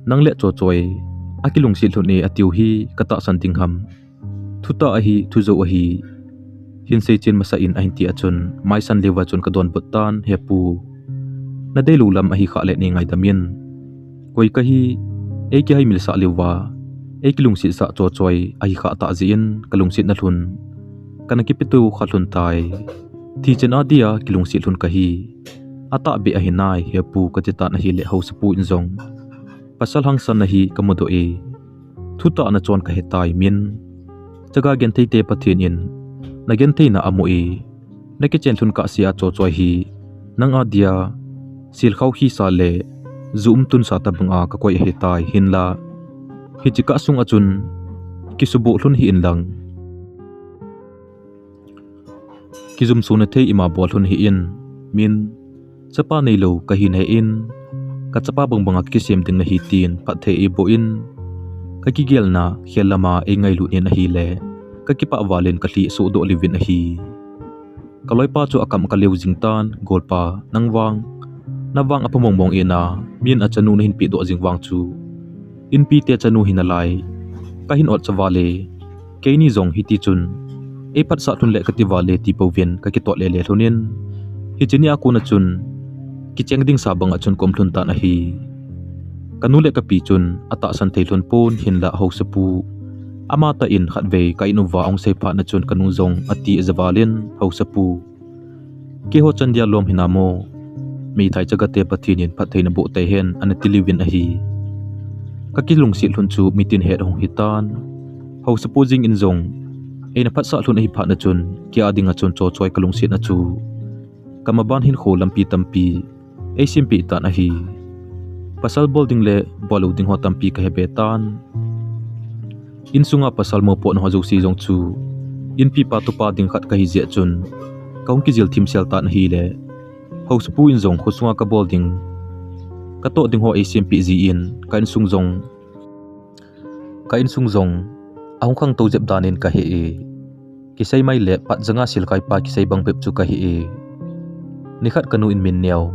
nang le cho choi akilung sil thun e atiu hi kata san ding ham thuta a hi thu zo a hi hin sei chen masa in a hin ti achun mai san lewa chun ka don bot tan he pu na dei lu lam a hi kha le ni ngai damin koi ka hi e ki hai mil sa lewa e kilung si sa cho choi a hi kha ta zin kalung si na thun kana ki pitu kha thun tai thi chen adia kilung si thun ka hi ata be a hi nai he pu ka ti ta na hi le ho sapu in zong pasal hang san na hi kamodo e thuta na chon ka he tai min chaga gen thei te pathin in na gen thei na amu e na ke chen thun ka sia cho choi hi nang adia sil khau hi sa le zoom tun sa ta banga ka koi he tai hin la hi chika sung achun ki subo hlun hi in lang ki zum suna thei ima bol hlun hi in min chapa nei lo ka hin he in ka chapa bang banga ki sem ding na hi tin pha the e bo in ka ki gel na khelama e ngai lu ni na hi le ka ki pa walin ka hli so do livin a hi kaloi pa chu akam ka leu jing tan golpa nangwang nawang apamong mong ina min achanu na hin pi do jing wang chu in pi te chanu hin alai ka hin ot chawale keini zong hiti chun e phat sa thun le ka ti wale ti povin ka ki to le le thunin hi chini akuna chun ki cheng ding sa bang achun kom thun ta na hi kanu le ka pi chun ata san thei thun pon hin la ho sapu ama ta in khat ve ka inuwa ong sei pha na chun kanu zong ati zawalin ho sapu ke ho chandia lom hinamo mi thai chaga te pathinin phatheina bo te hen an tilivin a hi ka kilung si hlun chu mitin he hong hitan ho supposing in zong eina phat sa hlun a hi pha na chun kya dinga chun cho choi kalung si na chu kamaban hin kho lampi tampi e simpi ta na hi pasal bolding le boluding ho tampi ka hebe tan in sunga pasal mo po no ho si jong chu in pi pa to pa ding khat ka hi je chun kaung ki jil thim sel ta na hi le ho supu in zong khosunga ka bolding ka to ding ho ACMP ji in ka in sung zong ahong khang to jep danin ka he e ki sai mai le pat janga sil kai pa ki sai bang pep chu ka hi e ni khat kanu in MINNEO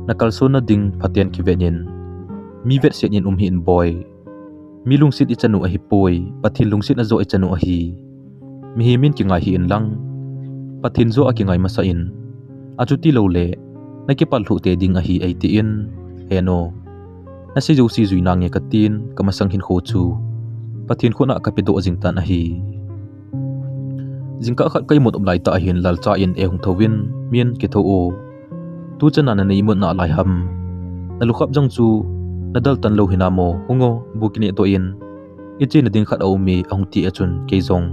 nakal so na ding phatien ki venin mi vet se nin hin boy mi lungsit i chanu a hi poi pathil lungsit a zo i chanu a hi mi hi min ki ngai hi in lang pathin zo a ki ngai masa in achuti lo le na ki pal thu te ding a hi 80 in heno na si jo si zui na nge katin kamasang hin kho chu pathin khona kapido jingtan a hi jingka khat kai mot omlai ta hin lalcha in e hung thowin mien ki tho o tu chana na nei mot na lai ham na lukhap jang chu nadal tan lo hinamo hungo bukini to in ichi na ding khat au mi ahung ti achun keizong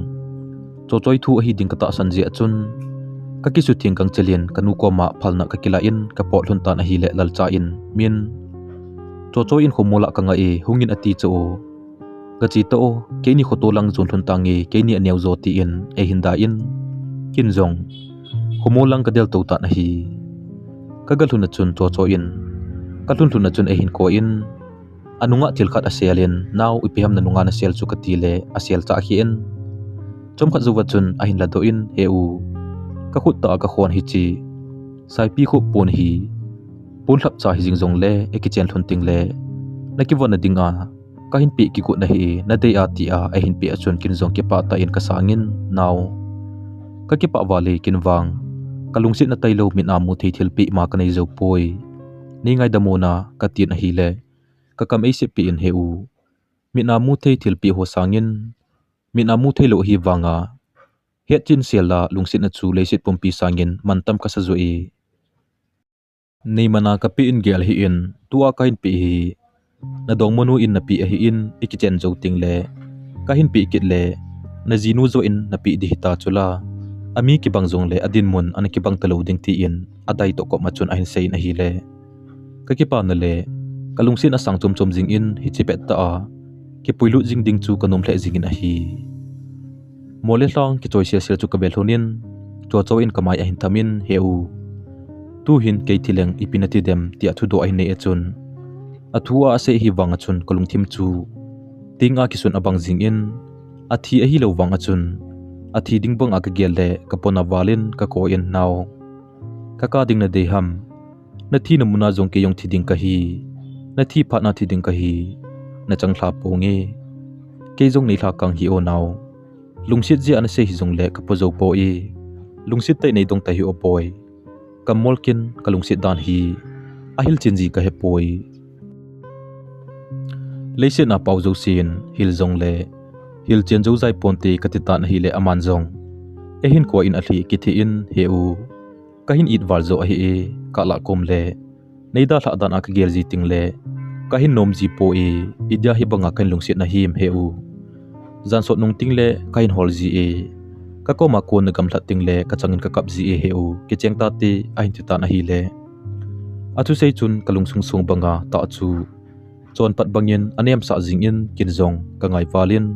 cho choi thu hi ding kata sanji achun kaki su thing kang chelin kanu ko ma phalna kakila in kapo hlun tan a hi le lalcha in mien cho choi in khomola kanga e hungin ati cho gachi to keini khoto lang zon hlun tangi keini aneu zo ti in e hinda in kinzong khomolang kadel to ta na hi kagal hlun achun cho cho in kalun hlun achun e hin ko in anunga tilkhat asialin naw ipiham na nunga na sel chu katile asial cha hi in chom khat zuwa chun a hin la do in heu ka khut ta ka khon hi chi sai pi khu pon hi pon thap cha hi jingjong le ekichen thun ting le nakivon na dinga ka hin pi ki ku na hi na dei a ti a hin pi achun kin zong ki pa ta in ka sangin naw ka ki pa wali kin wang kalungsi na tailo min amu thei thil pi ma ka nei zo poi ni ngai damona ka tin a hi le ka kam ei se pi in heu min amu thei thil pi ho sangin min amu thei lo hi wanga het chin sela lungsit na chu leisit pompi sangin mantam ka sa zo e nei mana ka pi in gel hi in tua ka hin pi hi na dong monu in na pi a hi in ikichen zo ting le ka hin pi kit le na jinu zo in na pi di hita chula ami ki bangjong le adin mun an ki bang talo ding ti in adai to ko machun a hin sein a hi le ka ki pa na le kalungsin a sang chom chom jing in hi chipet ta a ki puilu jing ding chu kanom hle jing in a hi mole hlang ki choi sia sia chu ka bel honin cho cho in kamai a hin thamin heu tu hin ke thileng ipinati dem ti athu do ai nei achun athua ase hi wanga chun kolung thim chu tinga ki sun abang jing in athi a hi lo wanga chun athi ding bang aka gel le kapona walin ka ko in naw kaka ding na de ham na thi na muna jong ke yong thi ding ka hi na thi pha na thi ding ka hi na chang thla po nge ke jong nei thla kang hi o naw lungsit ji an se hi jong le ka po zo po e lungsit tai nei dong ta hi o poi kamolkin kalungsit dan hi ahil chinji ka he poi leise na pau zo sin hil jong le hil chen zo zai ponte katitan hi le aman jong e hin ko in athi ki thi in heu ka hin it wal zo a hi e ka la kom le neida thla dan ak gel ji ting le ka hin nom ji po e idya hi banga kan lungsit na him heu zan so nung ting le ka hin hol ji e ka ko ma ko na gam thla ting le ka changin ka kap ji e heu ki cheng ta ti a hin ti ta na hi le athu sei chun kalung sung sung banga ta chu chon pat bangin anem sa jing in kin zong ka ngai walin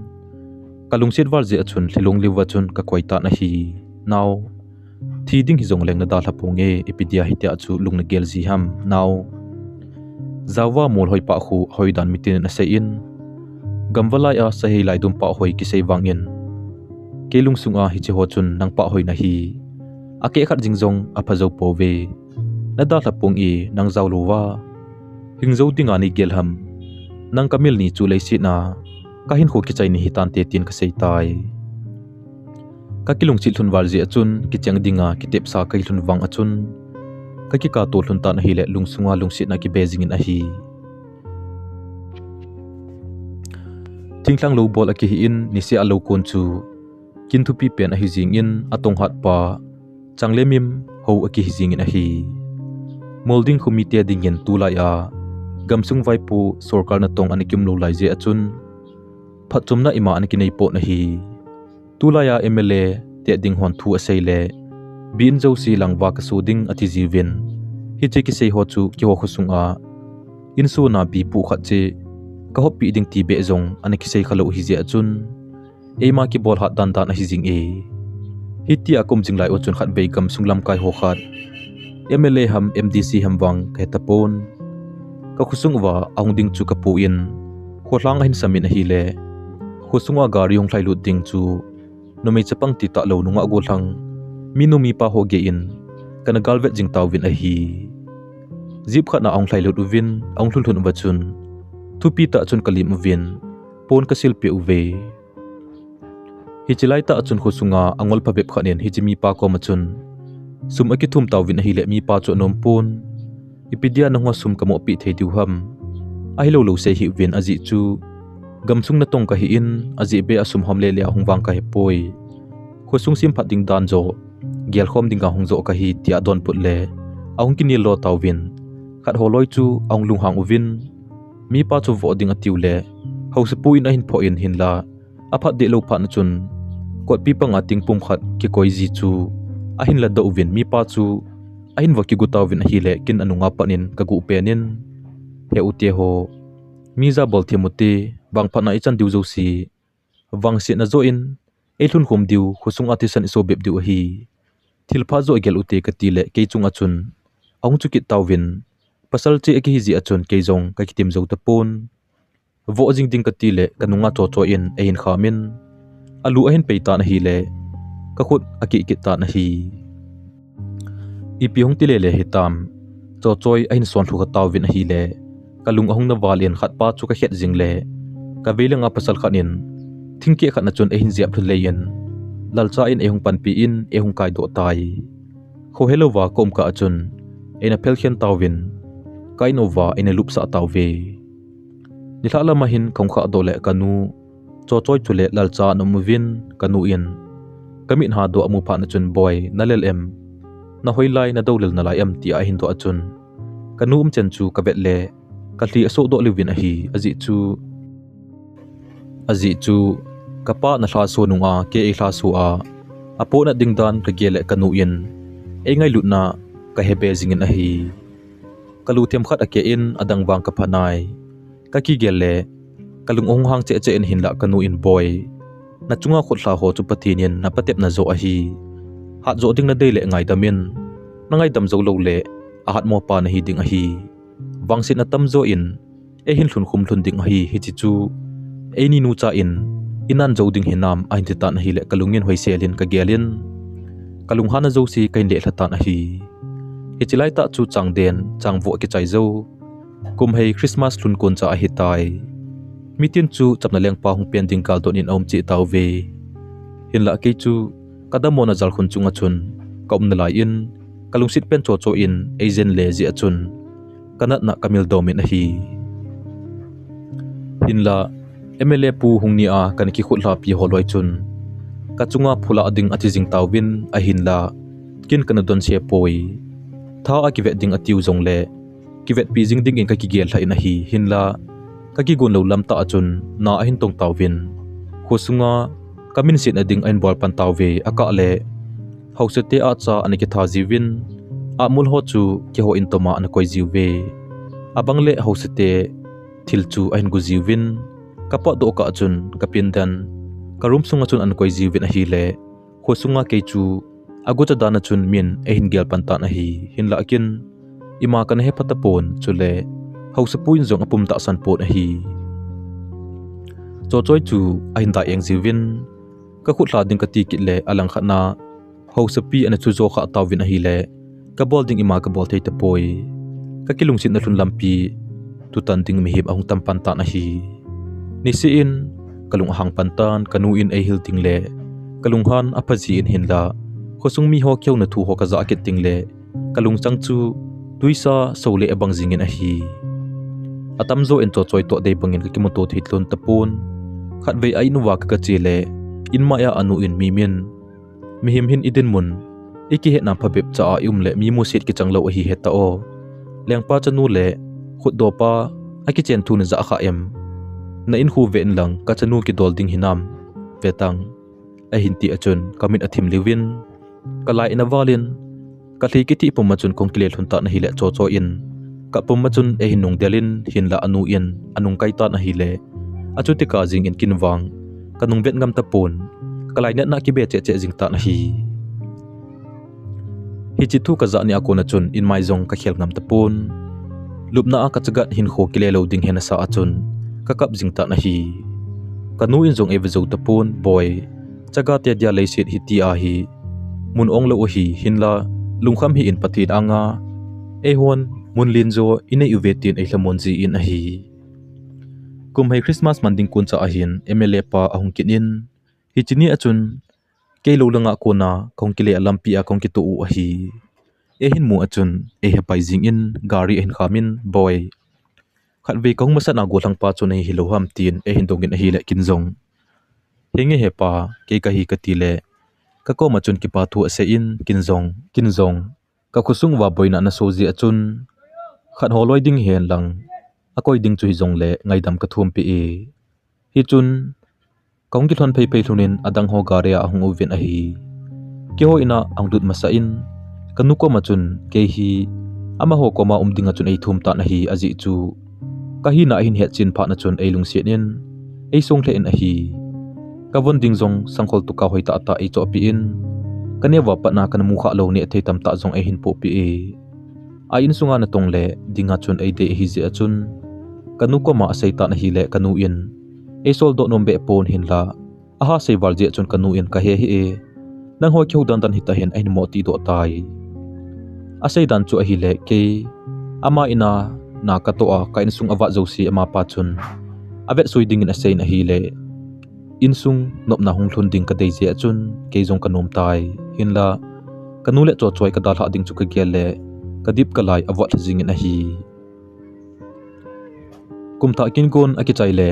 kalung sit wal je achun thlilung liwa chun ka khoita na hi naw thi ding hi zong leng na da thla ponge epidia hi tia chu lungna gel ji ham naw zawa mol hoi pa khu hoi dan mitin na se in gamwalai a sahi lai dum pa hoi ki sei wangin kelung sunga hi che ho chun nang pa hoi na hi ake khat jingjong a phajo po ve na da thla pong e nang zaw lowa hingzo dinga ni gel ham nang kamil ni chu lei si na ka hin kho ki chai ni hitan te tin ka sei tai ka kilung chil thun wal je achun ki chang dinga ki tep sa kai thun wang achun ka ki ka to thun ta na hi le lungsunga lungsi na ki bezing in a hi thingtlang lo bol a ki hi in ni se a lo kon chu kin thu pi pen a hi jing in atong hat pa changlemim ho a ki hi jing in a hi molding committee ding in tu la ya gamsung vai pu sarkar na tong anikim lo lai je achun phachumna ima anki nei po na hi tulaya mla te ding hon thu asei le bin zo si langwa ka suding ati jiwin hi che ki sei ho chu ki ho khusung a insu na bi pu kha che ka ho pi ding ti be zong anki sei khalo hi je achun ema ki bol hat dan dan a hi jing e hi ti akum jing lai o chun khat be kam sunglam kai ho khat mla ham mdc ham wang ka tapon ka khusung wa aung ding chu ka pu in kholang hin samin hi le khosunga gari hong thlai lut ding chu nomei chapang ti ta lo nunga go thlang minumi pa ho ge in kana galvet jing taw win a hi zip khat na ong thlai lut win ong thul thun wachun thupi ta chun kalim win pon ka sil pe uve hi chilai ta chun khosunga angol pha bep khanen hi jimi pa ko machun sum aki thum taw win hi le mi pa chu nom pon ipidia nangwa sum kamo pi thei diu ham ai lo se hi win aji chu gamsung na tong ka hi in aji be asum hom le le hungwang ka he poi khosung sim phat ding dan jo gel khom ding ka hung zo ka hi tia don put le ahung ki ni lo taw win khat holoi chu ong lung hang uvin mi pa chu vo ding atiu le hause puin a hin pho in hin la aphat de lo phan chun kot pi panga ting pum khat ki koi ji chu a hin la do uvin mi pa chu a hin waki gutaw win hi le kin anunga panin ka gu penin he utie ho miza bol thimuti bang phana ichan diu zo si wang se na zo in elun khom diu khosung atisan iso beb diu hi thilpha zo gel ute ka ti le ke chung achun ong chu ki tawin pasal che ki hi ji achun ke zong ka kitim zo ta pon vo jing ding ka ti le kanunga cho cho in ein khamin alu a hin peita na hi le ka khut aki ki ta na hi ipi hong ti le le hitam cho choi a hin son thu ka tawin hi le kalung ahung na walin khat pa chu ka het jing le ka velenga pasal khanin thingke khat na chun a hin ziap thu lein lalcha in ehung pan pi in ehung kai do tai kho helova kom ka achun ena pelkhen tawin kainova ena lupsa tawve nithala mahin khongkha do le kanu cho choi chule lalcha no muvin kanu in kamin ha do amu pha na chun boy nalel em na hoilai na dolel na lai am ti a hin do achun kanu chen chu ka bet le ka hli aso do livin a hi aji chu kapa na hla so nunga ke e hla su a apo na dingdan ka gele kanu in e ngai lutna ka hebe jingin a hi kalu them khat ake in adang wang ka phanai ka ki gele kalung ong hang che che in hin la kanu in boy na chunga khot hla ho chu pathinin na patep na zo a hi hat zo ding na de le ngai damin na ngai dam zo lo le a hat mo pa na hi ding a hi wangsin na tam zo in e hin thlun khum thlun ding a hi hi chi chu e ni nu cha in inan zo ding hinam a hin ta na hi le kalungin hoi selin ka gelin kalung hana zo si kain le thlata na hi hichilai ta chu changden changvo ki chai zo kum hei Christmas lun kon cha a hi tai mitin chu chapna leng pa hung pen ding kal don in om chi taw ve hin la ke chu kadamona zal khun chunga chun kaum na lai in kalung sit pen cho cho in agent le ji achun kanat na kamil domin a hi hin la MLA pu hungni a kan ki khutla pi holoi chun ka chunga phula ading ati jing tawin a hin la kin kan don se poi tha a ki ve ding atiu zong le ki vet pi jing ding in ka ki gel tha in a hi hin la ka ki gon lo lam ta achun na a hin tong tawin khosunga kamin sin ading ain bol pan tawve aka le hausete a cha aniki tha jiwin a mul ho chu ki ho in toma an koi jiwe abang le hausete thil chu ain gu jiwin kapa do ka achun kapin dan karum sunga chun an koi jiwin a hi le khosunga ke chu aguta dana chun min e hin gel pan ta na hi hin la kin ima kan he patapon chule hausapuin zong apum ta san pot a hi cho choi chu a hin da eng jiwin ka khutla ding ka ti kit le alang khana hausapi an chu zo kha tawin a hi le ka bol ding ima ka bol thei ta poi ka kilung sin na thun lampi tu tan ding mi hip ahung tam pan ta na hi ni si in kalung hang pantan kanu in a hil ting le kalung han aphaji in hin la khosung mi ho kyau na thu ho ka za kit ting le kalung chang chu tuisa sole abang jingin a hi atam zo en cho choi to dei bangin ka kimoto thitlon tapon khat vei ai nu wa ka che le in ma ya anu in mi min mi him hin idin mun iki he na phabep cha le mi mu sit ki changlo hi heta o lengpa chanu le khut do pa aki chen thu na za kha em na in hu ven lang ka chanu ki dol ding hinam vetang a hinti achun kamit athim liwin kalai na walin ka thli ki ti pum chun kongkile thun ta na hi le cho cho in ka pum chun e hinung delin hin la anu in anung kai ta na hi le achuti ka jing in kinwang kanung vet ngam ta pon kalai na ki be che che jing ta na hi hi chi thu ka za ni akona chun in mai zong ka khel ngam ta pon lupna a ka chagat hin kho kile lo ding hena sa achun ka kap jing ta na hi kanu in zong evezo ta pon boy chaga te dia leisit hi ti a hi mun ong lo hi hin la lungkham hi in pathit anga e hon mun lin zo ine uvetin e hlamon ji in a hi kum hei Christmas manding kun cha a hin MLA pa ahung kinin hi chini achun ke lo langa kona kongkile alampi a kongki tu a hi ehin mu achun hepai jing in gari ehin khamin boy khat ve kong masa na go thang pa chu nei hilo ham tin ehin dongin hi le kinjong henge hepa ke ka hi ka ti le ka ko ma chun ki pa thu ase in kinjong ka khusung wa boina na soji achun khat holoi ding hen lang akoi ding chu hi jong le ngai dam ka thum pi e hi chun kong ki thon phei phei thunin adang ho garia ahung uven a hi ke ho ina angdut masa in kanu ko ma chun ke hi ama ho ko ma umdinga chun ei thum ta na hi aji chu ka hi na hin he chin pha na chun ei lung se nin ei song hle in a hi ka von ding jong sangkhol tu ka hoi ta ta ei cho pi in kane wa pa na kan mu kha lo ne thei tam ta jong ei hin po pi e a in sunga na tong le dinga chun ei de hi je achun kanu ko ma sei ta na hi le kanu in ei sol do nom be pon hin la aha seival je chun kanu in ka he hi e nang hoi kheu dan dan hi ta hen ei mo ti do tai a sei dan chu a hi le ke ama ina na ka to a ka in sung awa zo si ama pa chun avet sui ding in a sei na hi le in sung nop na hung thun ding ka dei je achun ke jong kanom tai hin la kanu le cho choi ka dal ha ding chu ka gel le kadip kalai awat jing in a hi kum tha kin kon a ki chai le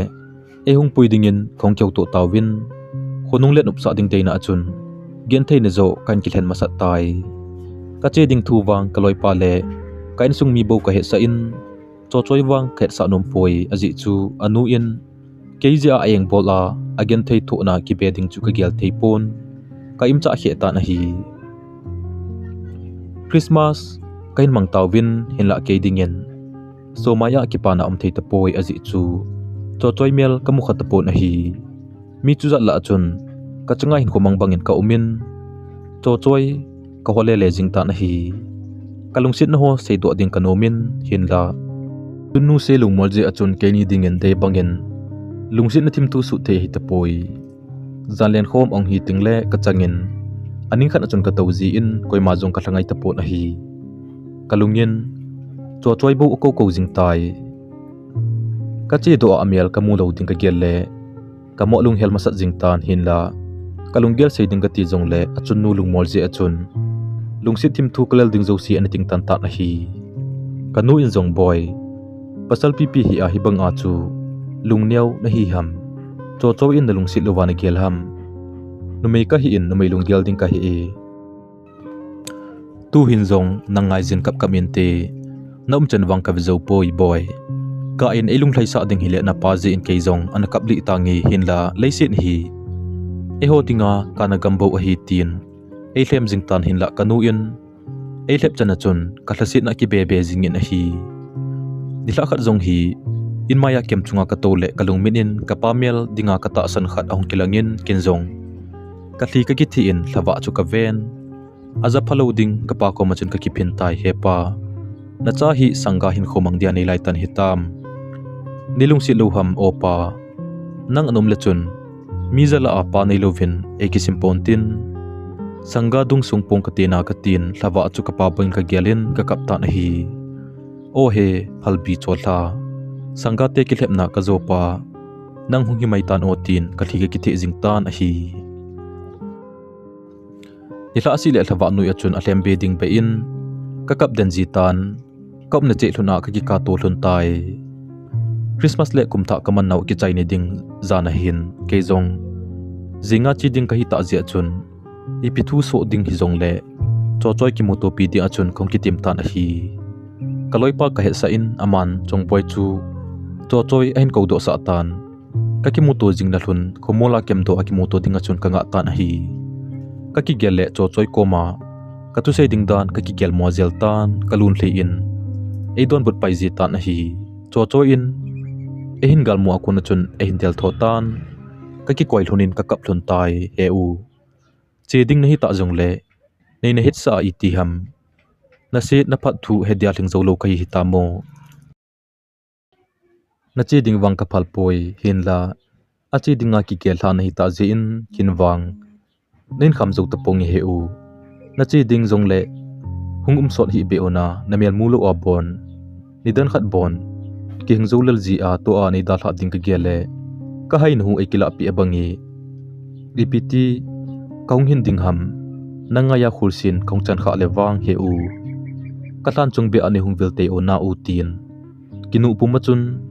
e hung pui ding in khong kyau to tawin khonung le nup sa ding deina achun gen thei ne zo kan ki thlen masat tai ka che ding thu wang kaloi pa le kain sung mi bo ka he sa in cho choi wang khet sa nom poi aji chu anu in keija ayeng bola again thei thu na ki beding chu ka gel thei pon ka im cha he ta na hi Christmas kain mang tawin hin la ke ding en so maya ki pa na thei ta poi aji chu cho choi mel ka mu khat pon a hi mi chu za la chun ka changa hin ko mang bangin ka umin cho choi ka hole le jing ta na hi kalung sit na ho sei do ding kanomin hin la tunu se lung mol je achun ke ni ding en de bangin lung sit na thim tu su the hi ta poi zanlen khom ong hi tingle ka changin aning khan achun ka tawji in koi ma jong ka thangai ta pon a hi kalungin cho choi bo ko ko jing tai ka che do amial ka mu lo ding ka gel le ka mo lung hel masat jing tan hin la kalung gel sei ding ka ti jong le achun nu lung mol je achun lung sit thim thu kalal ding zo si an ting tan ta na hi kanu in jong boy pasal pipi hi a hi bang a chu lung neu na hi ham cho cho in na lung sit lowa na gel ham numei ka hi in numei lung gel ding ka hi e tu hin jong nangai jin kap kamin te nom chen wang ka zo boy boy ka in elung thlai sa ding hi le na pa je in ke jong an kap li tangi hin la leisin hi e ho tinga kana gambo a hi tin ei hlem jing tan hin la kanu in ei hlep chana chun ka thlasit na ki be be jing in a hi dila khat jong hi in maya kem chunga ka to le kalung min in ka pamel dinga ka ta san khat ahong kilangin kin jong ka thli ka ki thi in thlawa chu ka ven aza phalo ding ka pa ko machun ka ki phin tai hepa na cha hi sanga hin khomang dia nei lai tan hitam nilung si lo ham opa nang anom le chun mi zala apa nei lovin e ki simpon tin sanga dung sung pong ka tina ka tin thlawa chu ka pa boin ka gelin ka kap ta na hi o he phalbi chola sanga te ki lepna ka zopa nang hung hi mai tan o tin ka thli ki thi jing tan a hi ila asi le thlawa nu achun a hlem be ding be in ka kap den ji tan kop na che hluna ka ki ka to hlun tai Christmas le kumtha kaman nau ki chai ne ding zana hin ke jong zinga chi ding ka hi ta je achun ipi thu so ding hi jong le cho choi ki moto pi di achun khong ki tim tan a hi kaloi pa ka he sa in aman chong poi chu cho choi ain ko do sa tan ka ki moto jing na hlun khomola kem do aki moto ding achun ka nga tan a hi ka ki gel le cho choi koma ka tu sei ding dan ka ki gel mo zel tan kalun hle in ei don but pai ji tan a hi cho choi in ehin gal mo akuna chun ehin del thotan ka ki koi hlunin ka kap hlun tai he u che ding na hi ta jong le nei na hit sa iti ham na se na phat thu he dia thing zo lo kai hi ta mo na che ding wang ka phal poi hin la a che dinga ki kel hla na hi ta je in kin wang nen kham zo ta pong he u na che ding jong le hung sot hi be ona na mel mu lo a bon ni dan khat bon ki hing zo lal ji a to a nei da hla ding ka gele ka hai nu e kila pi abangi ripiti kaung hin ding ham nanga ya khursin khong chan kha le wang he u katlan chung be ani hung vilte o na utin kinu pumachun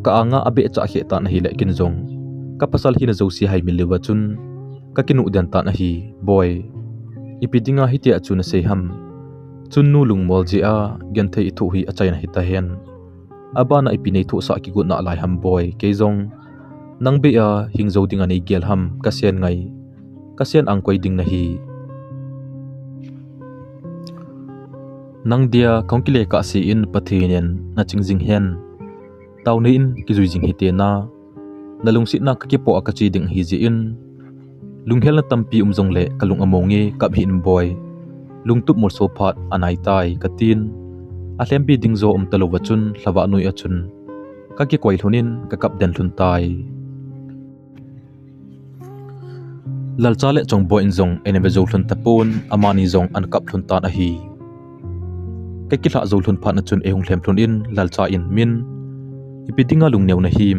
ka anga abe cha he ta na hi le kinjong ka pasal hi na zo si hai miliwa chun ka kinu dan ta na hi boy ipidinga hi tia chuna sei ham chun nu lungmol ji a gen thei thu hi achai na hi ta hen abana ipinei thu sa ki gu na lai ham boy keizong nang be a hingzo ding ani gel ham kasien ngai kasien angkoi ding na hi nang dia kongkile ka si in pathinen na chingjing hen tawne in kizui jing hi te na nalungsit na kakipo akachi ding hi ji in lunghel na tampi umjong le kalung amongi kap hin boy lungtup mor sophat anai tai katin alempi dingzo talo wachun hlawa nui achun kaki koi thunin ka kap den thun tai lalchale chong boy injong enebe zo thun tapon amani zong an kap thun ta na hi kaki la zo thun phat na chun ehung thlem thun in lalcha in min ipidinga lungneu na him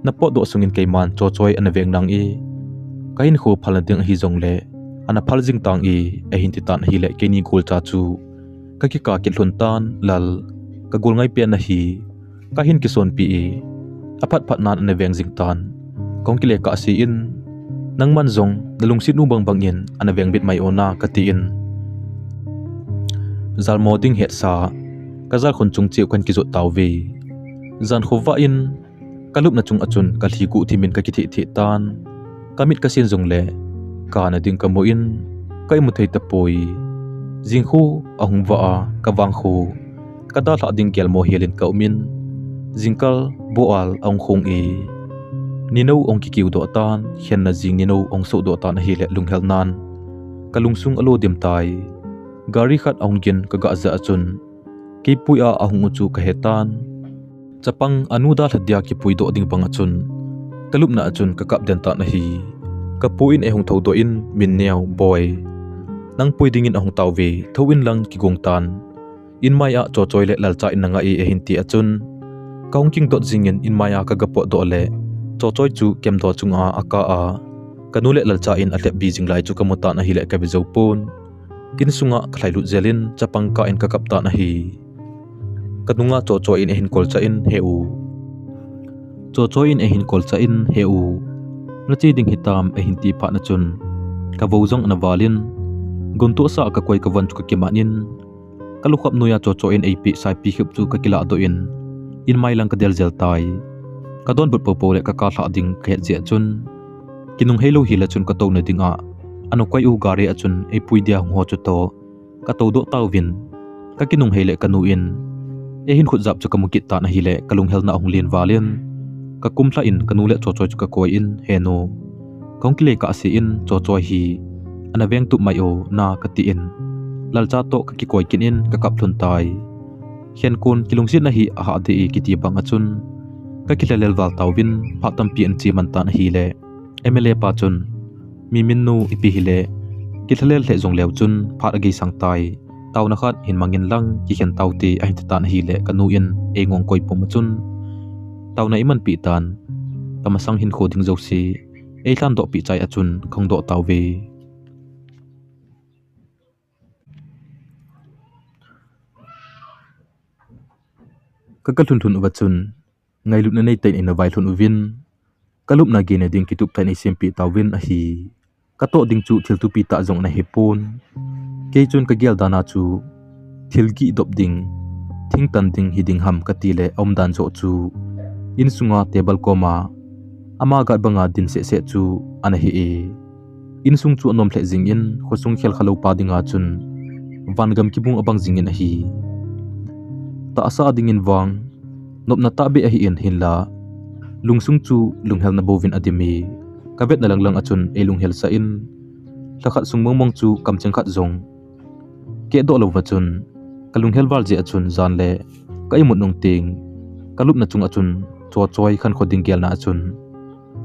na po do sungin keiman cho choi an veng nang i kain kho phala ding hi zong le ana phal jing tang i a hin ti tan hi le keni gol cha chu ka ki ka ki hlun tan lal ka gol ngai pe na hi ka hin ki son pi i aphat phat nan an veng jing tan kong ki le ka si in nang man zong nalungsit nu bang bang in an veng bit mai ona ka ti in zal moding het sa ka zal khon chung chiu kan ki zo taw ve zan khowa in kalup na chung achun ka thi ku thimin ka ki thi thi tan kamit ka sin zong le ka na ding ka mo in kai mu thei ta poi jing khu ahung wa a ka wang khu ka da la ding gel mo helin ka umin jingkal boal ong khong e nino ong ki kiu do tan hian na jing nino ong so do tan hi le lunghel nan ka lungsung alo dim tai gari khat ong gen ka ga za achun ki pui a ahung chu ka hetan chapang anuda thadya ki pui do ding pang achun kalup na achun ka kap den ta na hi ka puin ehung tho do in MINNEO boy nang pui ding in ahung taw ve thoin lang ki gong tan in maya cho choi le lalcha in nga e hin ti achun kaungking dot jingen in maya ka gapo do le cho choi chu kem do chunga aka a kanule lalcha in atle bi jing lai chu kamuta na hi le ka bezo pon kin sunga khlailu zelin chapang ka in ka kapta na hi kanunga cho choi in ehin kolcha in heu cho choi in ehin kolcha in heu rachi ding hitam ehin ti pha na chun ka vozong na walin gonto sa ka koi ka wan chu ka kimanin kalukhap nuya cho cho in ap sai pi khup chu ka kila do in mai lang ka del zel tai ka don but po le ka ka thla ding khe je chun kinung helo hi la chun ka to na dinga anu koi u gari achun e pui dia ho chu to ka to do taw win ka kinung hele ka nu in e hin khut zap chu ka mukit ta na hi le kalung hel na ong lin walin ka kumthla in kanu le cho cho chu ka koi in heno kongkile ka si in cho cho hi ana veng tu mai o na ka ti in lalcha to ka ki koi kin in ka kap thun tai hian kun kilungsit na hi a ha de ki ti bang achun ka ki lel wal tawin phatam pi an chi man ta na hi le MLA pa chun mi minnu ipi hi le ki thlel le jong lew chun phat agi sang tai taw na khat hin mangin lang ki hian taw ti a hin ta na hi le kanu in e ngong koi pum chun taw na iman pi tan tamasang hin khoding zo si e thlan do pi chai achun khong do taw ve ka thun thun wachun ngai lut na nei tain in vai thun win kalup na ge na ding ki tup thai nei sempi tawin a hi ka to ding chu thil tu pi ta jong na hepon ke chun ka gel dana chu thil gi dop ding thing tan ding hiding ham ka ti le om dan zo chu in sunga table koma ama ga banga din se se chu ana hi e in sung chu anom thle jing in khosung khel khalo pa dinga chun van gam ki bung abang jing in a hi ta asa ding in wang nop na ta be a hi in hin la lungsung chu lunghel na bovin adimi kabet na lang achun e lunghel sa in thakhat sung mong chu kamcheng khat zong ke do lo wachun kalunghel wal je achun zan le kai mut nong ting kalup na chung achun cho choi khan khoding gel na achun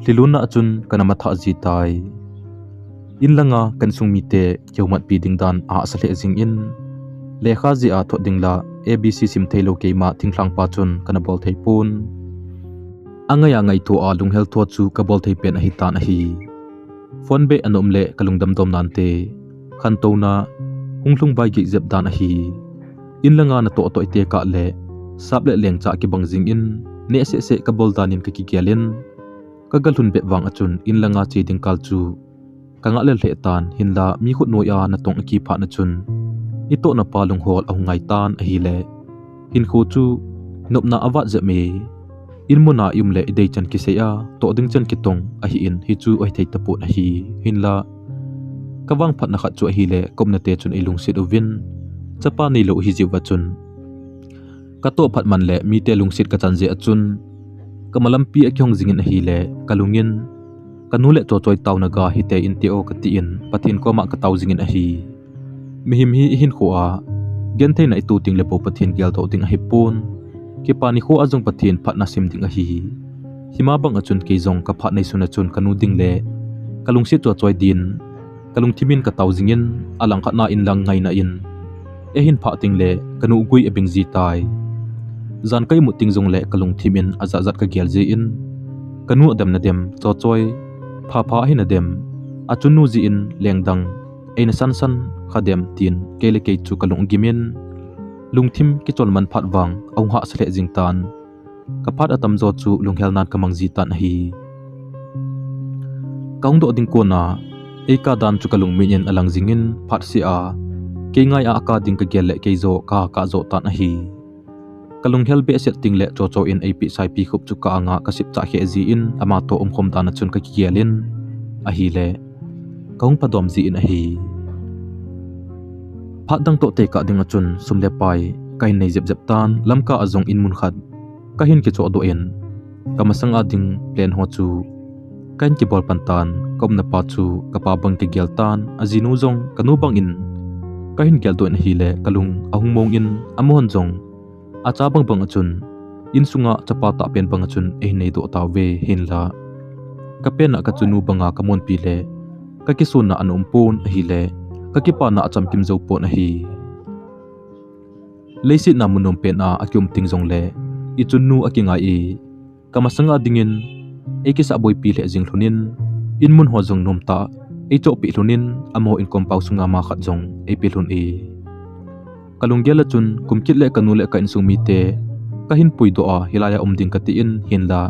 lilun na achun kana matha ji tai in langa kan sung mi te keumat pi ding dan a sa le jing in lekha ji a tho ding la abc sim thailo ke ma THINGLHANGPA chun kana bol thei pun angaya ngai to a lunghel tho chu ka bol thei pen a hi tan a hi phone be anom le kalungdam dom nan te khan to na hunglung bai gi zep dan a hi in langa na to ite ka le sap le leng cha ki bang jing in ne se ka bol danin ka ki gyalin ka galhun be wang achun in langa chi ding kal chu kanga le hle tan hin la mi khut no ya na tong ki pha na chun ito na palung hol au ngai tan a hi le hin khu chu nop na awat ze me in muna yum le idei chan ki se ya to ding chan ki tong a hi in hi chu oi thei tapu na hi hin la kawang phat na khat chu a hi le kom na te chun ilung sit ovin chapa ni lo hi jiwa chun ka to phat man le mi te lung sit ka chan je achun kamalam pi a kyong jingin a hi le kalungin kanule to choi taw na ga hi te in te o ka ti in pathin ko ma ka taw jingin a hi mihim hi hin kho a gen the na itu ting le po pathin gyal to ting a hi pun ki pani kho azong pathin phat na sim ding a hi hima bang achun ke jong ka phat nei sun achun kanu ding le kalung sit to choi din kalung thimin ka taw jingin alang khat na in lang ngai na in e hin pha ting le kanu gui e bing ji tai zan kai mu ting jong le kalung thimin aza zat ka gyal je in kanu adam na dem cho choi pha pha hin adem achun nu ji in lengdang eina san san khadem tin kele ke chu kalung gimin lungthim ki chol man phat wang au ha sle jing tan ka phat atam zo chu lunghel nan kamang ji tan hi kaung do ding ko na eka dan chu kalung min alang jingin phat si a ke ngai a ka ding ka gel le ke zo ka zo tan hi kalung hel be set ting le cho in ap sai pi khup chu ka anga ka sip cha khe ji in ama to khom dan chun ka kialin a hi le kaung padom ji in a hi phat dang to te ka ding achun sumle pai kai nei jep jep tan lamka azong in mun khat ka hin ki cho do en kamasang ading plan ho chu kan ki bol pantan kom na pa chu ka pa bang ki gel tan azinu jong kanu bang in ka hin gel do en hi le kalung ahung mong in amon jong acha bang bang achun in sunga chapa ta pen bang achun e nei do ta we hin la ka pen na ka chunu banga kamon pi le ka ki sun na anum pon hi le ka ki pa na acham kim zo pon hi leisi na munom pen na akyum ting jong le I chunu akinga I kamasanga dingin ekisa boy pi le jing thlunin in mun ho jong nom ta e cho pi thlunin amo in kompau sunga ma khat jong e pi thlun I kalunggela chun kumkit le kanu le ka in sung mi te ka hin pui do a hilaya ding ka ti in hin la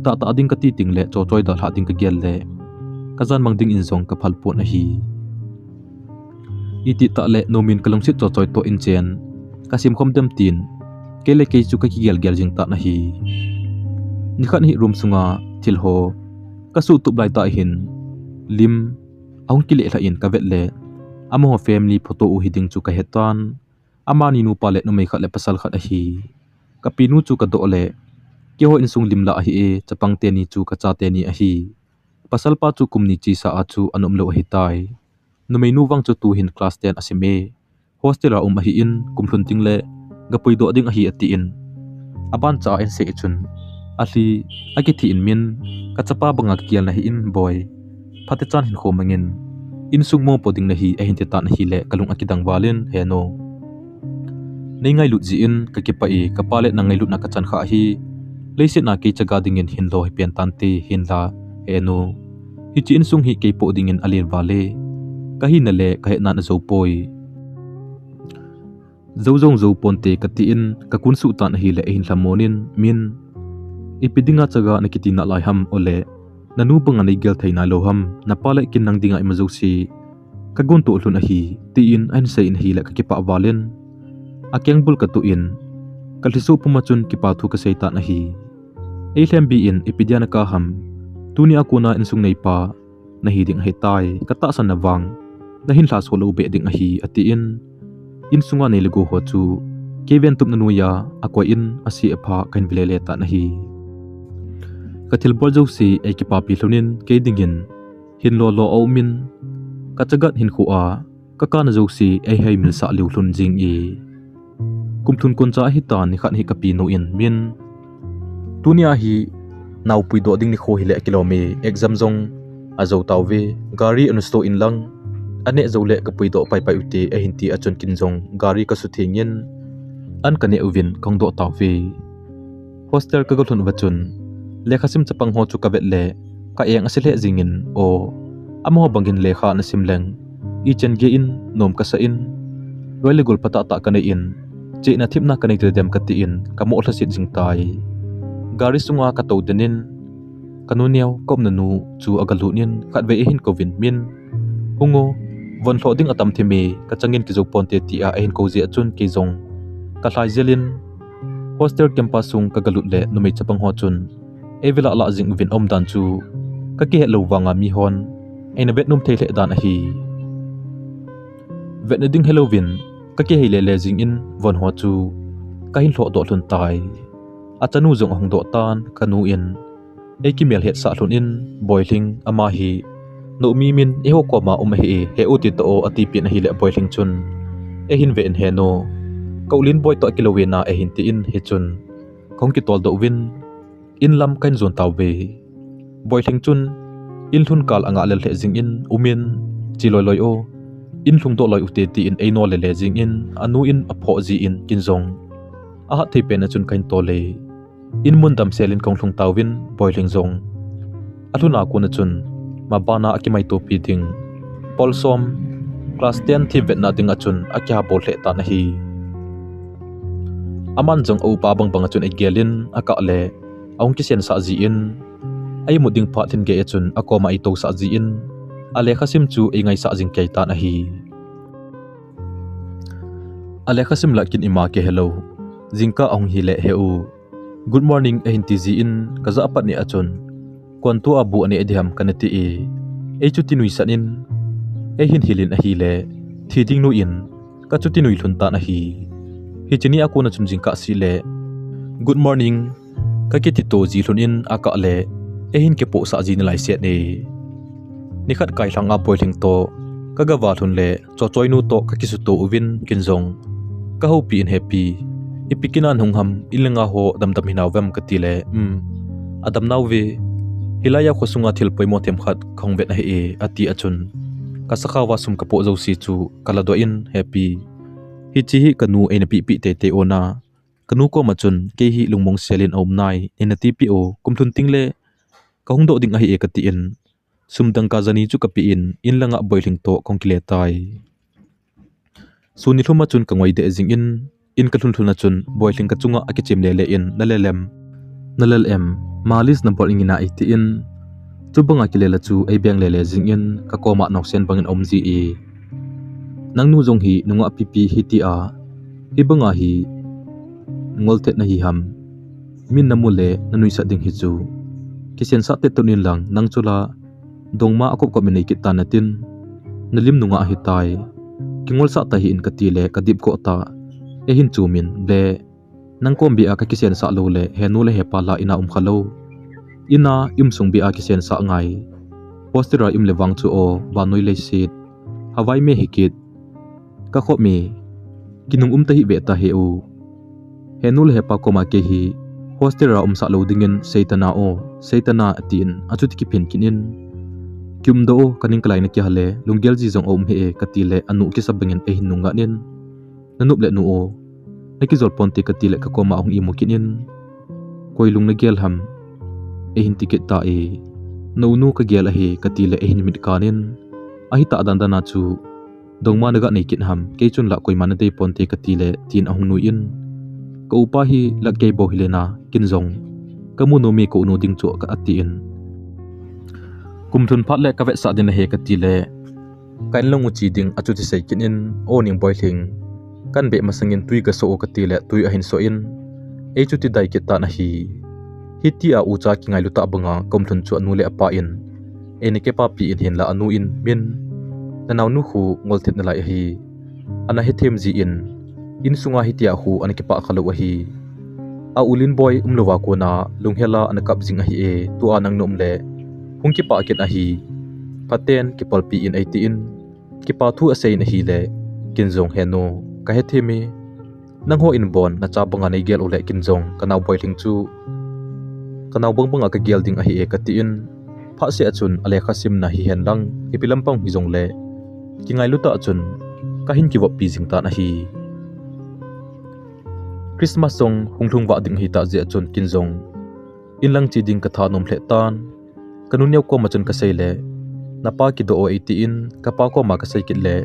ta ding ka ti ting le cho choi dal ha ding ka gel le kazan mang ding in jong ka phal po na hi iti ta le nomin kalung sit cho choi to in chen kasim khom dem tin kele ke chu ka ki gel jing ta na hi ni khan hi room sunga thil ho kasu tup lai ta hin lim aung ki le la in ka vet le amo family photo u hiding chu ka hetan amani nu pa le no mai khat le pasal khat a hi ka pinu chu ka do le ke ho in sung lim la hi e chapang te ni chu ka cha te ni a hi pasal pa chu kum ni chi sa a chu anum lo hi tai no mai nu wang chu tu hin class 10 asime hostel a hi in kum hlun ting le gapui do ding a hi ati in aban cha en se chun ali aki thi in min ka chapa banga kial na hi in boy phate chan hin khomangin in sung mo poding na hi a hin te ta na hi le kalung akidang walin he no nei ngai lut ji in ka ki pa I ka pale na ngai lut na ka chan kha hi leise na ke chaga ding in hin lo hi pen tan te hin la he no hi chi in sung hi ke po ding in alin wale ka hi na le ka he na na zo poi zo ponte ka ti in ka kun su tan hi le hin hlamonin min ipidinga chaga na kitina lai ham ole nanu panga nei gel thaina lo ham na pale kin nang dinga ima zo si ka gun to hlun a hi ti in an se in hi le ka ki pa walen akyang bul ka tu in kalhisu pumachun ki pa thu ka seita na hi e hlem bi in ipidiana ka ham tuni akuna in sung nei pa na hi ding he tai ka ta san na wang na hin hlas holo be ding a hi ati in sunga nei lego ho chu keven tup nanu ya akwa in asi apha kan bilele ta na hi kathil bol jo si e ki pa pi hlunin ke dingin hin lo au min ka chagat hin khu a ka kana jo si e hei mil sa liu hlun jing I kumthun kon cha hi ta ni khan hi ka pi no in min tunia hi naw pui do ding ni kho hi le kilomi exam jong azo tawwe gari ansto in lang ane zole ka pui do pai uti a hinti achon kin jong gari ka su thingin an kane uvin kong do tawwe hostel ka golthun wachun lekhasim chapang ho chu ka vet le ka eng asile jingin o amo bangin lekha na simleng I chen ge in nom ka sa in roile gol pata ta ka nei in che na thip na connect dem katiin kamo thla sit jing tai gari sunga ka to denin kanuniaw kom nanu chu agalunin khatve hin covid min hungo von tho ding atam thimi ka changin ki jok ponte ti a hin ko ji achun ki jong ka hlai zelin hostel campus sung ka galut le numei chapang ho chun evela la jing vin om dan chu ka ki hello wanga mi hon aina vet num theile dan a hi vet na ding hello vin ka ki heile le jing in von ho chu ka hin tho do hlun tai achanu jong hong do tan kanu in ekimel het sa hlun in boiling ama hi no mi min e ho ko ma hi he uti to ati pin hi le boiling chun e hin ve en he no kaulin boy to kilowena e hin ti in he chun khong ki tol do win in lam kain zon taw ve boiling chun in thun kal anga lel he jing in umin chiloi loi o in thung do loi ute ti in e no le le jing in anu in apho ji in kinjong a ha thei pen chun kain to le in mun dam selin kong thung taw win boiling zong athuna ko na chun mabana akimai to pi ding polsom class 10 thi vet na ding achun akya bol le ta na hi aman jong o pa bang bang achun egelin aka le aung ki sen sa ji in ai mu ding pha thin ge achun akoma i to sa ji in ale khasim chu e ngai sa jing kai ta na hi ale khasim la kin ima ke hello jingka aung hi le heu good morning e hin ti ji in kaza pat ni achun kontu abu ani edham kanati e chuti nui sanin e hin hilin a hi le thiding nu in ka chuti nui hlun ta na hi chini akona chunjing ka si le good morning ka ki ti to ji hlun in aka le e hin ke po sa ji ni lai set ne ni khat kai hlanga poiling to ka ga wa hlun le cho choi nu to ka ki su to win kinjong ka ho pi in happy ipikinan hungham ilenga ho dam hinaw vem ka ti le adam naw ve hilaya khosunga thil poimo them khat khongvet na he ati achun kasakha wa sum ka po zo si chu kala do in happy hi chi hi kanu ena pi te ona kanu ko machun ke hi lungmong selin om nai ena ti pi o kumthun tingle ka hungdo ding a hi e ka ti in sumdang ka jani chu ka pi in langa boiling to kongkile tai suni thuma chun ka ngoi de jing in ka thun thuna chun boiling ka chunga akichim le in nalelem malis na bol ingina iti in chubanga kilela chu ei beng le jing in ka koma nok sen bangin omji e nangnu jong hi nunga pipi hiti a ibanga hi ngoltet na hi ham min namule nanui sa ding hi chu kisen sa te tunin lang nang chula dongma akop ko minei ki tanatin nalim nunga hi tai kingol sa ta hi in katile kadip ko ta e hin chu min ble nang kombi a ka kisen sa lo le henu le hepa la ina khalo ina imsung bi a kisen sa ngai postera im le wang chu o banoi le sit hawai me hikit ka kho me kinung ta hi ve ta he u henu le hepa koma ke hi postera sa lo dingin seitana atin achut ki phin kinin kyum do kaning klai na ki hale lunggel ji jong he katile anu ki sabengin e hinunga nin nanup le nu o naki zol ponte katile ka koma ong imu kinin koilung na gel ham e hin tiket ta e nu ka gel a he katile e hin mit kanin ahi ta dan chu dongma naga nei kin ham ke chun la koi man dei ponte katile tin ahung nu in ka upa hi lakke bo hilena kinjong kamu no mi ko no ding chu ka ati in kumthun phat le ka ve sa din he katile kain long uchi ding achu ti sei kin in oning boiling kan be masangin tui ka so katile tui ahin so in e chu ti dai ki ta na hi hiti a ucha ki ngai luta banga komthun chu anu le apa in ene ke pa pi in hin la anu in min nanaw nu khu ngolthet na lai hi ana he them ji in sunga hitia hu an ke pa khalo hi a ulin boy umlowa ko na lunghela an kap jing hi e tu anang nom le hung ki pa ket a hi paten ki palpi in 18 ki pa thu asei na hi le kinjong heno ka he themi nang ho in bon na cha banga nei gel ule kinjong kanaw boiling chu kanaw bang ka gel ding a hi e ka ti in pha se achun ale khasim na hi hen lang ipilampang hi jong le ki ngai luta achun ka hin ki wa pi jing ta na hi Christmas song hunglung wa ding hi ta je achun kinjong in lang chi ding ka tha nom hle tan kanunyau ko machun ka sei le napa ki do o 18 ka pa ko ma ka sei kit le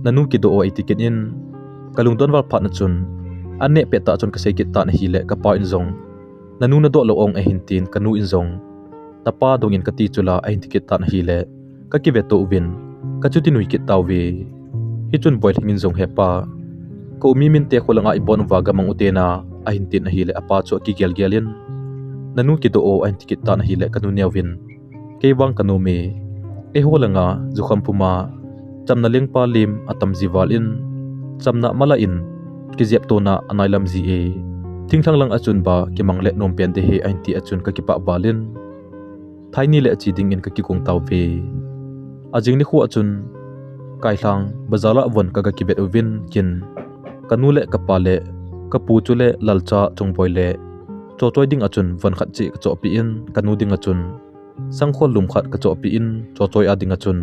nanu ki do o 80 kin in kalung don wal phat na chun ane peta chon ka seikit ta na hi le ka pa in zong nanu na do lo ong a hintin kanu in zong tapa dongin ka ti chula a hin tikit ta na hi le ka ki ve to win ka chuti nui kit taw ve hi chun boy thingin zong hepa ko mi min te kholanga I bon waga mang utena a hintin na hi le apa chu ki gel gelin nanu ki do o a hin tikit ta na hi le kanu newin ke wang kanu me e holanga zukham puma chamna lengpa lim atam ziwal in chamna mala in ki zep to na anailam zi e thingthang lang achun ba ki mangle nom pen de he anti achun ka ki pa balin thaini le achi ding in ka ki kong taw ve ajing ni khu achun kai thang bazala won ka ki bet win kin kanu le ka pa le ka pu chu le lalcha chongpoi le cho choi ding achun van khat chi ka cho pi in kanu ding achun sangkhol lum khat ka cho pi in cho choi ading achun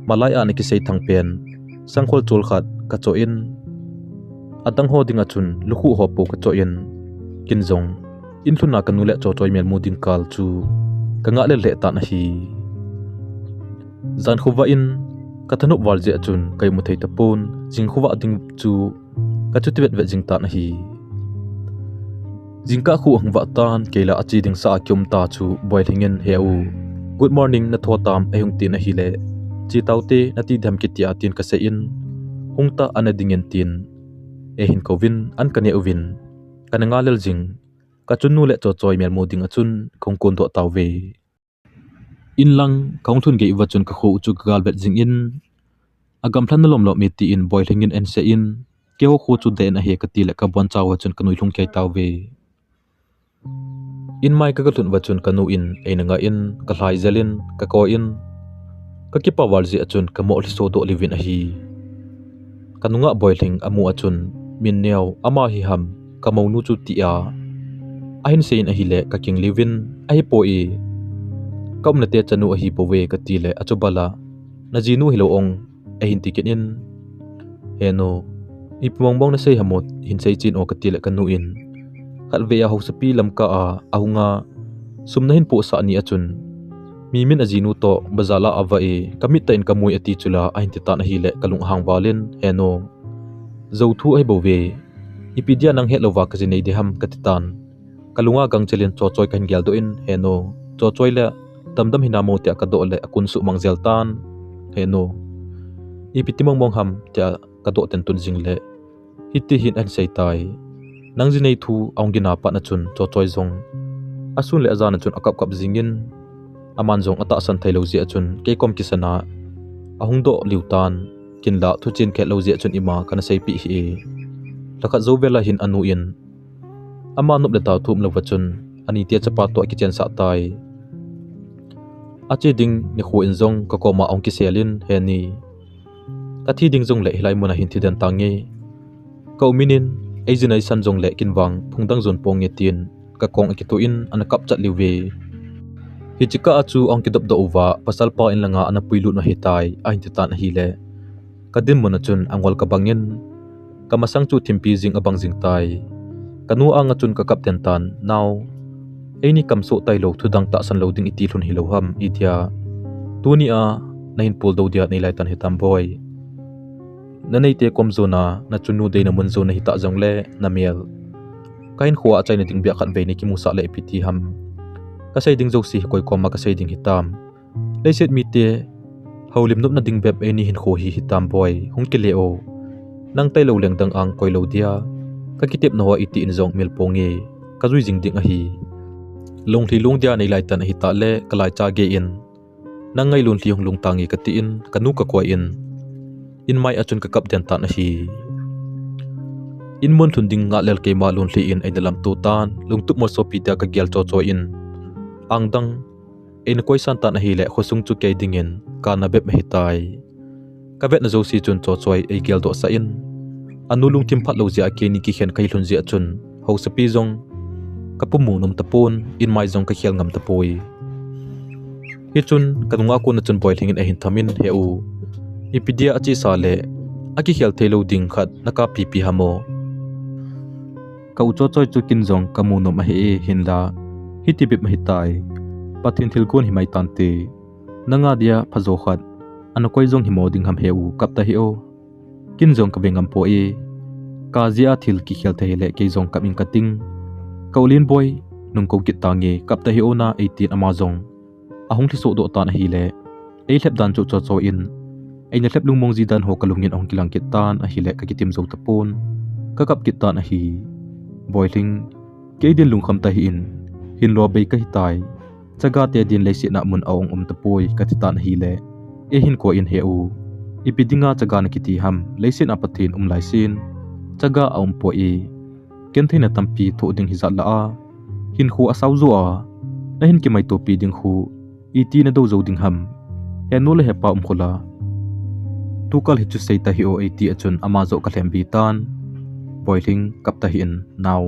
malai an ki sei thang pen sangkhol chul khat ka cho in atang ho ding achun lukhu ho pu ka cho in kin zong in thuna kanu le cho choi mel mu ding kal chu ka nga le le ta na hi zan khuwa in ka thanu wal je achun kai mu thei ta pon jing khuwa ding chu ka chu tibet ve jing ta na hi jingka khu hangwa tan keila achi ding sa kyum ta chu boy thingen heu good morning na thotam ehung tin a hi le chi taute na ti dham ki tia tin ka se in hungta ana dingen tin e hin kovin an kane ovin kananga lel jing ka chunnu le cho choi mel mo ding achun khongkon do tawve inlang kaungthun ge iwachun ka khu chu gal bet jing in agam thlan lom lo mi ti in boy thingin en se in keo khu chu de na he ka ti le ka bon chawa chun kanui hlung kai tawve in mai ka gathun wachun kanu in einanga in ka hlai zelin ka ko in ka ki pawal ji achun ka mo so do livin a hi kanunga boy thing amu achun MINNEO ama hi ham ka mo nu chu ti a ahin sein a hi le ka king livin a hi po e kamna te chanu a hi po we ka ti le achubala na jinu hilo ong a hin tikin in heno ipmong bong na sei hamot hin sei chin o ka ti le kanu in khalveya hausapi lamka a ahunga sumna hin po sa ni achun mimin ajinu to bazala ava e kamit ta in kamui ati chula a hin ta na hi le kalung hang balin heno zothu ai bove ipidia nang helowa ka jinei de ham katitan kalunga gang chelin cho choi kan gel do in heno cho choi le tamdam hinamo te ka do le akun su mangzel tan heno ipitimong mong ham te ka do ten tun jing le hiti hin an sei tai nang jinei thu aungina pa na chun cho choi zong asun le azana chun akap kap jingin aman zong ata san thailo ji achun ke kom kisana ahungdo liutan kinla thu chin khe lo ji achun ima kana sei pi hi lakha zo vela hin anu in ama nup le ta thum lo wachun ani tia chapa to kichen sa tai ache ding ni khu in zong ka koma ong ki selin he ni ka thi ding zong le hilai mona hin thidan tangi ka uminin ejinai san zong le kinwang phungdang zon pong tin ka kong ki to in ana kap chat liwe hichika achu ong kidop do uwa pasal pa in langa ana puilu na hitai a hin ta na hi le kadim mona chun angol ka bangin kamasang chu thimpi jing abang jing tai kanu anga chun ka kapten tan now eini kamso tai lo thudang ta san loading iti thun hi lo ham itia tuni a nahin pul do dia nei lai tan hitam boy nanei te kom zona na chunu de na mun zona hita jong le na mel kain khuwa chai na ding bia khan ve ni ki musa le piti ham ka sai ding zo si koi koma ka sai ding hitam leiset mi te holim nup na ding beb eni hin kho hi hitam boy hung ki le o nang tai lo leng dang ang koi lo dia ka kitep na ho iti in zong mil ponge ka zui jing ding a hi long thi lung dia nei lai tan hi ta le kalai cha ge in nang ngai lun thi hung lung tangi ka ti in kanu ka koi in mai achun ka kap den ta na hi in mon thun ding nga lel ke ma lun thi in ai dalam tu tan lung tup mo so pi ta ka gel cho cho in angdang in koi san ta na hi le khosung chu ke ding in ka na beb hi tai ka vet na zo si chun cho choi ei gel do sa in anulung tim phat lo zia ke ni ki khen kai hlun zia chun ho sa pi zong kapumu num tapon in mai zong ka khel ngam tapoi hi chun kanunga ko na chun boy thingin a hin thamin he u ipidia achi sa le aki khel thelo ding khat naka pp hamo ka ucho choi chu kin zong kamu no ma he hinda hiti bip ma hitai pathin thil kon himai tante nanga dia phazo khat an koi zong himo ding ham he u kap ta hi o kin zong ka bengam po e Kazia thil ki khel the le ke zong kaming kating kaulin boy nung ko kit tangi kap ta hi ona 18 amazong ahong thi so do tan hi le ei lep dan chu cho in ei na lep lungmong ji dan ho kalungin ong kilang kit tan a hi le ka kitim zo tapon ka kap kit tan a hi boiling ke din lung kham ta hi in hin lo be ka hi tai chaga te din le si na mun aong tapoi ka ti tan hi le e hin ko in he u ipidinga chaga na kiti ham leisin apathin lai sin chaga aum po e ken theina tampi tho ding hi zat la a hin khu asau zo a na hin ki mai to pi ding khu iti na do zo ding ham he no le he pa khola tukal hi chu sei ta hi o ati achun ama zo ka hlem bi tan boiling kap ta hi in now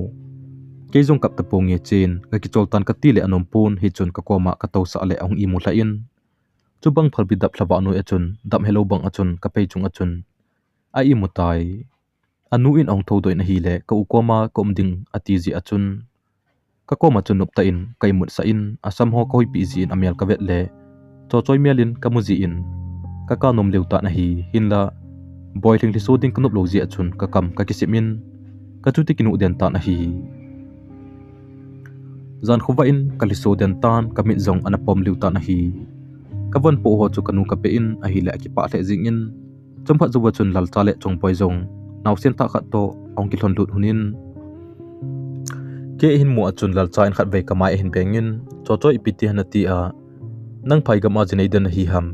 ke zong kap ta pong ye chen ka ki chol tan ka ti le anom pun hi chun ka koma ka to sa le ong i mu hla in chubang phal bi dap thlawa nu achun dam hello bang achun ka pe chung achun a i mu tai anu in ong tho doi na hi le ka ukoma kom ding ati ji achun ka koma chun nup ta in kai mut sa in asam ho koi pi ji in amel ka vet le cho choi melin ka mu ji in ka nom leuta na hi hin la boiling li so ding kanup lo ji achun ka kam ka kisimin ka chu ti kinu den ta na hi zan khuwa in kaliso den tan kamit zong anapom leuta na hi kawan po ho chu kanu ka pe in a hi le ki pa le jing in chompha zuwa chun lal cha le chong poi zong naw sen ta khat to ong ki thon lut hunin ke hin mu achun lal cha in khat ve kamai hin bengin cho cho ipiti hanati a nang phai gama jinai den hi ham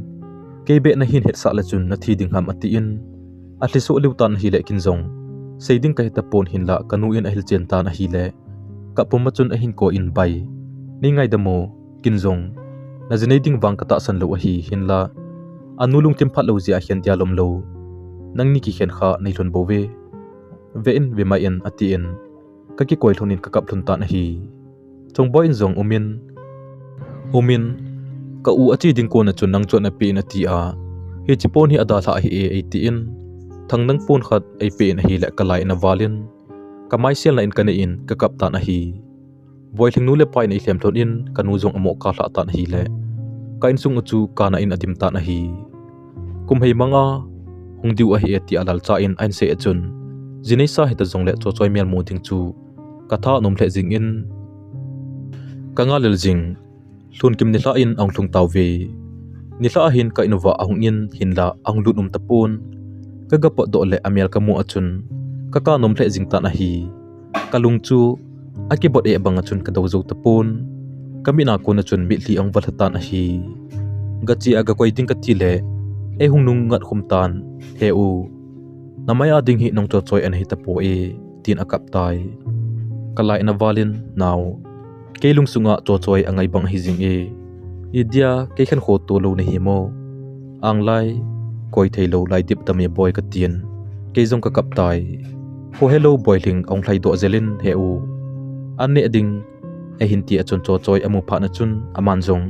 ke be na hin het sa la chun na thi ding ham ati in atli so leutan hi le kin zong seiding ka heta pon hin la kanu in a hil chen ta na hi le ka pom chun a hin ko in bai ni ngai damo kin zong na jinai ding wang ka ta san lo a hi hin la anulung tim phat lo ji a hian dia lom lo nang ni ki khen kha nei thon bo ve in ve mai en ati en ka ki koi thonin ka kap thun ta na hi chong boy in zong umin ka u achi ding ko na chun nang chon na pe na ti a he chipon hi ada tha hi e ti in thang nang pon khat ai pe na hi la kalai na walin kamai sel na in ka ne in ka kap ta na hi boy thing nu le pai nei hlem thon in kanu zong amo ka hla ta na hi le ka in sung chu ka na in adim ta na hi kum hei manga hung diu a hi ati alal cha in ain se achun jinai sa heta zong le cho choi mel mo ding chu katha nom le jing in kanga lel jing hlun kim ni hla in ong thlung taw ve ni hla hin ka inwa ahung in hin la ang lut tapun ka ga po do le amel ka mu achun ka nom le jing ta na hi kalung chu aki bot e bang achun ka do zo tapun kamina ko na chun mi li ong wal hata na hi gachi aga koi ding ka ti le e hung nung ngat khum tan he u namaya ding hi nong cho choi an hi ta po e tin akap tai kalai na walin now keilung sunga cho choi angai bang hi jing e idia ke khan kho to lo na hi mo anglai koi thailo lai dip tame boy ka tien ke jong ka kap tai ho hello boiling ong thlai do zelin he u anne ding e hin ti achon cho choi amu pha na chun aman jong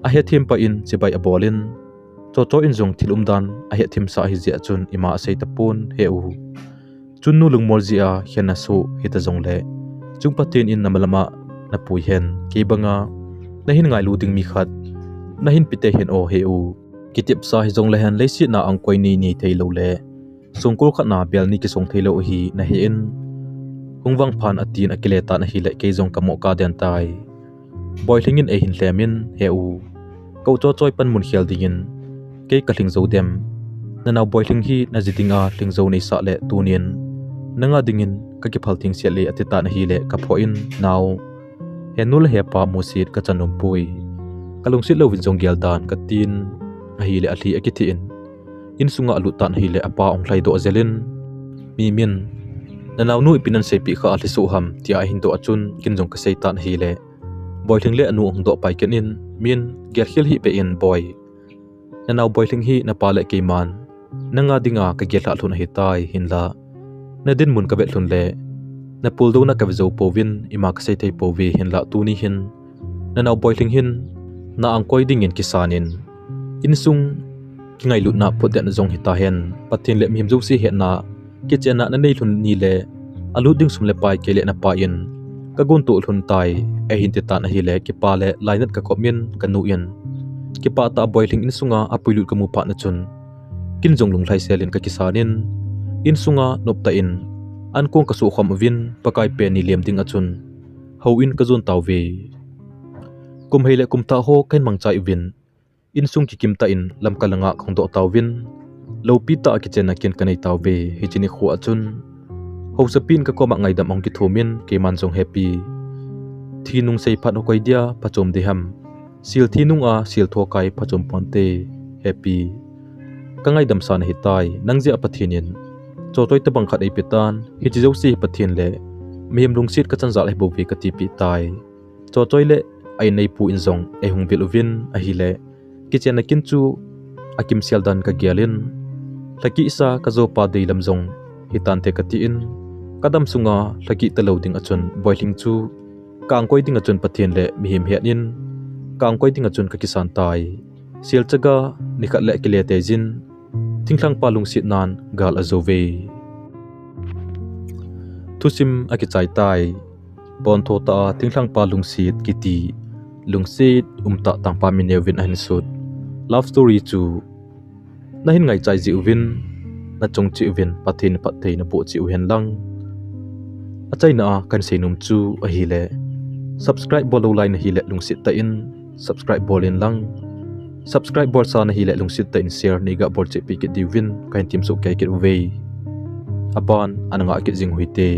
a he thim pa in chibai abolin cho cho in zong thilum dan a he thim sa hi zia chun ima sei tapun he u chunnu lungmol zia hiana su hita zong le chung patin in namalama na pui hen ke banga na hin ngai lu ding mi khat na hin pite hen o he u kitip sa hi zong le han leisi na ang koi ni thailo le songkul khat na bel ni ki song thailo hi na he in hungwang phan atin akile ta na hi le ke zong kamo ka den tai boilingin e hin hlemin he u ko cho choi pan mun khial dingin ke kaling zo dem na naw boiling hi na jidinga tling zo nei sa le tunin nanga dingin ka ki phalting se le atita na hi le ka pho in naw henul he pa musit ka chanum pui kalung sit lo win jong gel dan ka tin a hi le a thli akithi in sunga alu tan hi le apa ong hlai do zelin mi min na naw nu ipinan se pi kha ali su ham tia hin do achun kin jong ka sei tan hi le boiling le anu ong do pai ken in min ger khil hi pe in boy na naw boiling hi na pa le ke man nanga dinga ka gel la thun hi tai hin la na din mun ka vet thun le na pul do na ka zo povin ima ka sei thei povi hin la tu ni hin na naw boiling hin na ang koi ding in kisanin in sung ki ngai lut na phot den zong hita hen pathin le mim zo si he na ki chena na nei thun ni le alu ding sum le pai ke le na pa in ka gun tu thun tai e hin ti ta na hi le ki pa le lainat ka komin ka nu in ki pa ta boiling in sunga apuilut ka mu pa na chun kin jong lung thlai selin ka kisanin in sunga nop ta in an kong kasu khom vin pakai pe ni lem ding achun ho in ka zon taw ve kum hele kum ta ho kain mangchai vin in sung ki kim ta in lam kalanga khong do taw vin lo pi ta ki chen ken kanai taw ve hi chini khu achun ho sapin ka ko ma ngai dam ong ki thomin ke man jong happy thinung sei phat ho koi dia pachom de ham sil thinung a sil thokai phachom ponte happy kangai dam san hi tai nangje apathinin chotoi te bangkhat ei petan hi chi jo si pathin le mem lungsit ka chanjal he bovi ka ti pi tai chotoi le ai nei pu in zong e hung bil vin a hi le kichen na kin chu akim sial dan ka gialin laki sa ka zo pa dei lam zong hi tan te ka ti in kadam sunga laki te loading achun boiling chu kang koi ding achun pathin le mihim he in kang koi ding achun ka kisan tai sial chaga nikhat le kile te jin THINGLHANGPA lungsit nan gal azove thusim akichai tai pon thota THINGLHANGPA lungsit kiti lungsit umta tangpa MINNEO vin ahin sut love story chu na hin ngai chai ji win na chong chi win pathin pathei na po chi hen lang achai na kan seinum chu a hi le subscribe bolo line hi le lungsit ta in subscribe bolin lang subscribe bol sa na hi le lungsit ta in share ni ga bol che pi ke di win kain tim so kai ke ve apan ananga ke jing huite